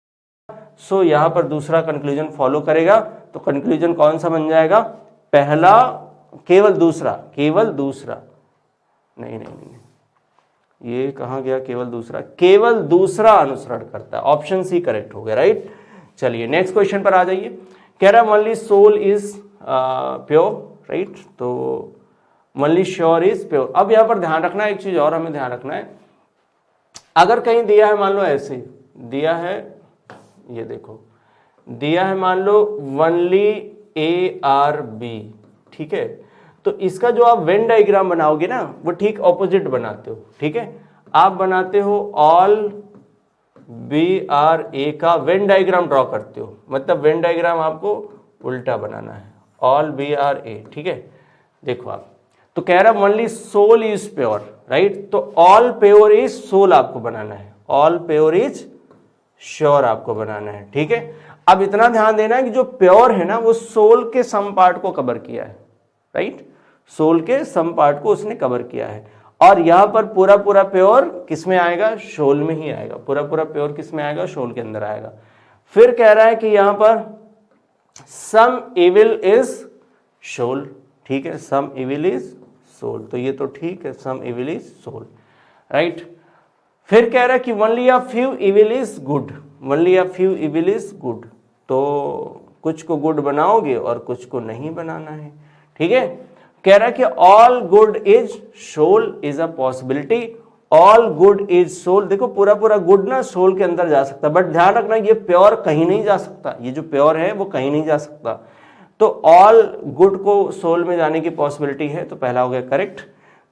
सो यहां पर दूसरा कंक्लूजन फॉलो करेगा। तो कंक्लूजन कौन सा बन जाएगा, पहला, केवल दूसरा, केवल दूसरा, नहीं नहीं नहीं, ये कहां गया, केवल दूसरा अनुसरण करता है। ऑप्शन सी करेक्ट हो गया, राइट। चलिए नेक्स्ट क्वेश्चन पर आ जाइए। कह रहा है only soul is pure, right. तो ओनली श्योर इज प्योर। अब यहां पर ध्यान रखना है, एक चीज और हमें ध्यान रखना है, अगर कहीं दिया है, मान लो ऐसे दिया है, ये देखो दिया है, मान लो ओनली ए आर बी, ठीक है। तो इसका जो आप वेन डायग्राम बनाओगे ना वो ठीक ऑपोजिट बनाते हो, ठीक है। आप बनाते हो ऑल बी आर ए का वेन डायग्राम ड्रॉ करते हो, मतलब वेन डायग्राम आपको उल्टा बनाना है, ऑल बी आर ए, ठीक है। देखो आप, तो कह रहा only soul is pure, right. तो ऑल प्योर इज सोल आपको बनाना है, ऑल प्योर इज श्योर आपको बनाना है, ठीक है। अब इतना ध्यान देना है कि जो प्योर है ना वो सोल के सम पार्ट को कवर किया है, राइट, सोल के सम पार्ट को उसने कवर किया है। और यहां पर पूरा पूरा प्योर किस में आएगा, शोल में ही आएगा, पूरा पूरा प्योर किस में आएगा, शोल के अंदर आएगा। फिर कह रहा है कि यहां पर सम इविल इज शोल, ठीक है, सम इविल इज सोल, तो ये तो ठीक है, सम इविल इज सोल, राइट। फिर कह रहा है कि only a few evil is good, only a few evil is good. तो कुछ को गुड बनाओगे और कुछ को नहीं बनाना है, ठीक है। कह रहा है कि all good is soul is a possibility, all good is soul, देखो पूरा पूरा गुड ना सोल के अंदर जा सकता है, बट ध्यान रखना ये प्योर कहीं नहीं जा सकता, ये जो प्योर है वो कहीं नहीं जा सकता, तो ऑल गुड को सोल में जाने की पॉसिबिलिटी है, तो पहला हो गया करेक्ट।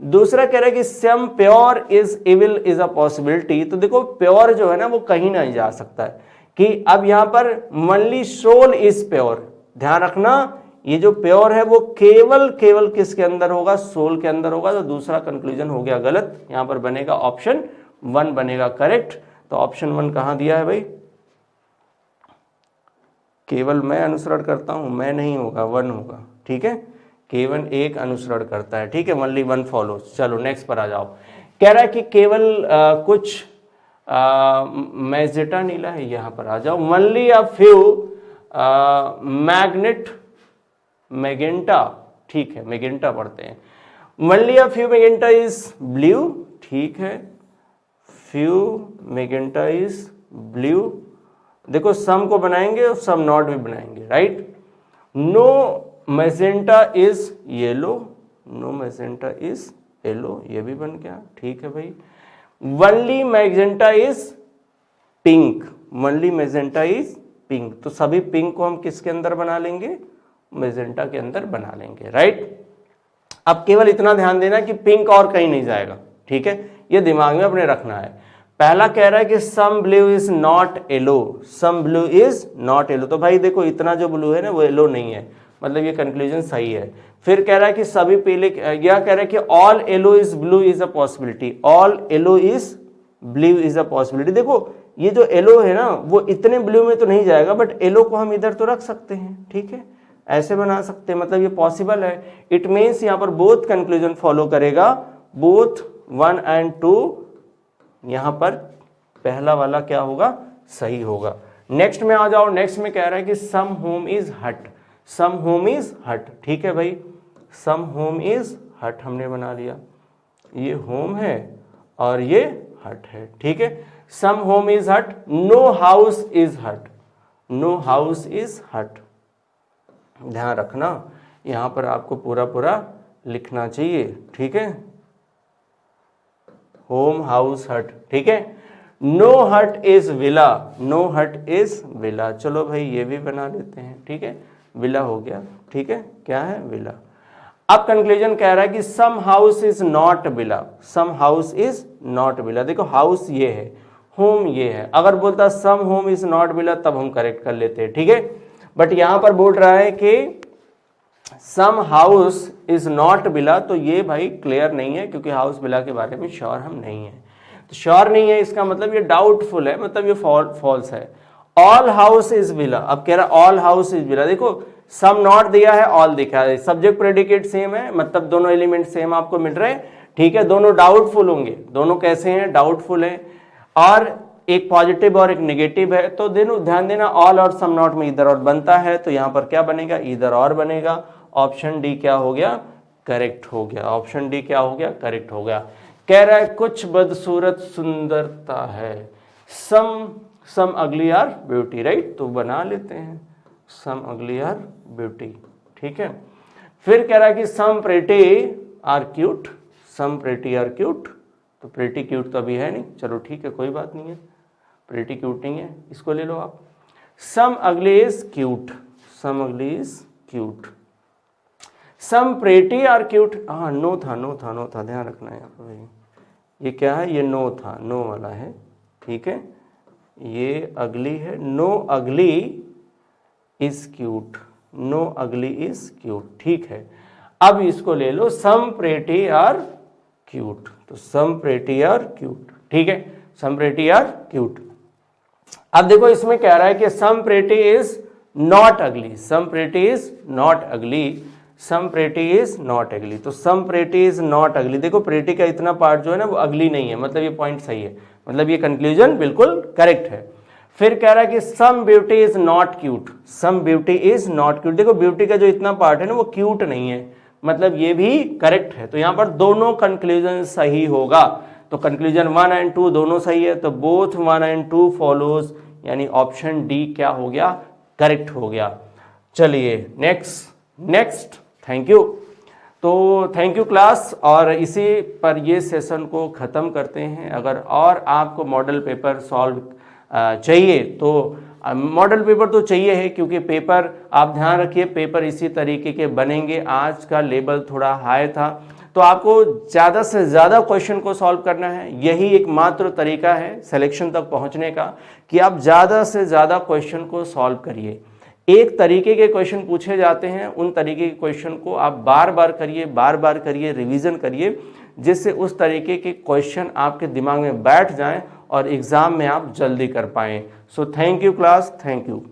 दूसरा कह रहा है कि some pure is evil is a possibility, तो देखो प्योर जो है ना वो कहीं नहीं जा सकता है, कि अब यहां पर ओनली सोल इज प्योर, ध्यान रखना ये जो प्योर है वो केवल केवल किसके अंदर होगा, सोल के अंदर होगा, तो दूसरा कंक्लूजन हो गया गलत, यहां पर बनेगा ऑप्शन 1 बनेगा करेक्ट। तो ऑप्शन 1 कहां दिया है भाई, केवल मैं अनुसरण करता हूं, मैं नहीं होगा 1 होगा, ठीक है, केवल एक अनुसरण करता है, ठीक है, ओनली 1 फॉलोज। चलो नेक्स्ट पर आ जाओ, कह रहा है कि केवल कुछ मैजेटा नीला है, यहां पर आ जाओ, only a few magnet magenta, ठीक है मैगेंटा पढ़ते हैं, only a few magenta is blue, ठीक है, फ्यू मैगेंटा इज ब्लू, देखो सम को बनाएंगे और सम नॉट भी बनाएंगे, right. No magenta is yellow, no magenta is yellow, ये भी बन गया, ठीक है भाई। Only magenta is pink, only magenta is pink, तो सभी पिंक को हम किसके अंदर बना लेंगे, मैजेंटा के अंदर बना लेंगे, राइट। अब केवल इतना ध्यान देना कि पिंक और कहीं नहीं जाएगा, ठीक है, ये दिमाग में अपने रखना है। पहला कह रहा है कि some blue is not yellow, some blue is not yellow, तो भाई देखो इतना जो ब्लू है ना वो येलो नहीं है, मतलब ये कंक्लूजन सही है। फिर कह रहा है कि सभी पीले, यह कह रहा है कि all yellow is blue is a possibility, all yellow is blue is a possibility, देखो ये जो येलो है ना वो इतने ब्लू में तो नहीं जाएगा, बट येलो को हम इधर तो रख सकते हैं, ठीक है, ऐसे बना सकते हैं, मतलब ये पॉसिबल है। इट मीन्स यहां पर बोथ कंक्लूजन फॉलो करेगा, बोथ 1 and 2, यहां पर पहला वाला क्या होगा, सही होगा। नेक्स्ट में आ जाओ, नेक्स्ट में कह रहा है कि सम होम इज हट, सम होम इज हट, ठीक है भाई, सम होम इज हट हमने बना लिया, ये होम है और ये हट है, ठीक है, सम होम इज हट, नो हाउस इज हट, नो हाउस इज हट, ध्यान रखना यहां पर आपको पूरा पूरा लिखना चाहिए, ठीक है, होम हाउस हट, ठीक है। नो हट इज विला, नो हट इज विला, चलो भाई ये भी बना लेते हैं, ठीक है, विला हो गया, ठीक है, क्या है विला। अब कंक्लूजन कह रहा है कि some house is not villa, some house is not villa, देखो हाउस ये है, होम ये है, अगर बोलता some home is not villa तब हम करेक्ट कर लेते हैं, ठीक है, बट यहां पर बोल रहा है कि some house is not villa, तो ये भाई क्लियर नहीं है, क्योंकि हाउस विला के बारे में श्योर हम नहीं है, तो श्योर नहीं है इसका मतलब ये डाउटफुल है, मतलब ये फॉल्स है। ऑल हाउस इज विला, अब कह रहा ऑल हाउस इज विला, देखो सम नॉट दिया है, ऑल दिखा है, सब्जेक्ट प्रेडिकेट सेम है, मतलब दोनों एलिमेंट सेम आपको मिल रहे हैं, ठीक है, दोनों डाउटफुल होंगे, दोनों कैसे हैं, डाउटफुल है, और एक पॉजिटिव और एक नेगेटिव है, तो ध्यान देना ऑल और सम नॉट में इधर और बनता है, तो यहां पर क्या बनेगा, इधर और बनेगा, ऑप्शन डी क्या हो गया, करेक्ट हो गया, ऑप्शन डी क्या हो गया, करेक्ट हो गया। कह रहा है कुछ बदसूरत सुंदरता है, सम अगली आर ब्यूटी, राइट, तो बना लेते हैं सम अगली आर ब्यूटी, ठीक है। फिर कह रहा है कि some pretty are cute, some pretty are cute, तो प्रेटी क्यूट तो अभी है नहीं, चलो ठीक है कोई बात नहीं है, प्रेटी क्यूट नहीं है, इसको ले लो आप। सम ugly is cute, some ugly is cute, some pretty are cute, हाँ नो था, नो था, नो था, ध्यान रखना है यहाँ पर, ये क्या है, ये नो था, नो वाला है, ठीक है, ये अगली है, नो अगली इज क्यूट, नो अगली इज क्यूट, ठीक है। अब इसको ले लो सम प्रेटी आर क्यूट, तो सम प्रेटी आर क्यूट, ठीक है, सम प्रेटी आर क्यूट। अब देखो इसमें कह रहा है कि सम प्रेटी इज नॉट अगली, सम प्रेटी इज नॉट अगली, सम प्रेटी इज नॉट अगली, तो सम प्रेटी इज नॉट अगली, देखो प्रेटी का इतना पार्ट जो है ना वो अगली नहीं है, मतलब ये पॉइंट सही है, मतलब ये कंक्लूजन बिल्कुल करेक्ट है। फिर कह रहा है कि some beauty is not cute, some beauty is not cute, देखो ब्यूटी का जो इतना पार्ट है ना वो क्यूट नहीं है, मतलब ये भी करेक्ट है, तो यहां पर दोनों कंक्लूजन सही होगा, तो कंक्लूजन 1 and 2 दोनों सही है, तो बोथ 1 and 2 फॉलोज, यानी ऑप्शन डी क्या हो गया, करेक्ट हो गया। चलिए नेक्स्ट, थैंक यू। तो थैंक यू क्लास, और इसी पर ये सेशन को ख़त्म करते हैं। अगर और आपको मॉडल पेपर सॉल्व चाहिए तो मॉडल पेपर तो चाहिए है, क्योंकि पेपर आप ध्यान रखिए पेपर इसी तरीके के बनेंगे। आज का लेवल थोड़ा हाई था, तो आपको ज़्यादा से ज़्यादा क्वेश्चन को सॉल्व करना है। यही एकमात्र तरीका है सिलेक्शन तक पहुंचने का, कि आप ज़्यादा से ज़्यादा क्वेश्चन को सॉल्व करिए। एक तरीके के क्वेश्चन पूछे जाते हैं, उन तरीके के क्वेश्चन को आप बार बार करिए, रिवीजन करिए, जिससे उस तरीके के क्वेश्चन आपके दिमाग में बैठ जाएं और एग्ज़ाम में आप जल्दी कर पाएँ। So thank you class, thank you.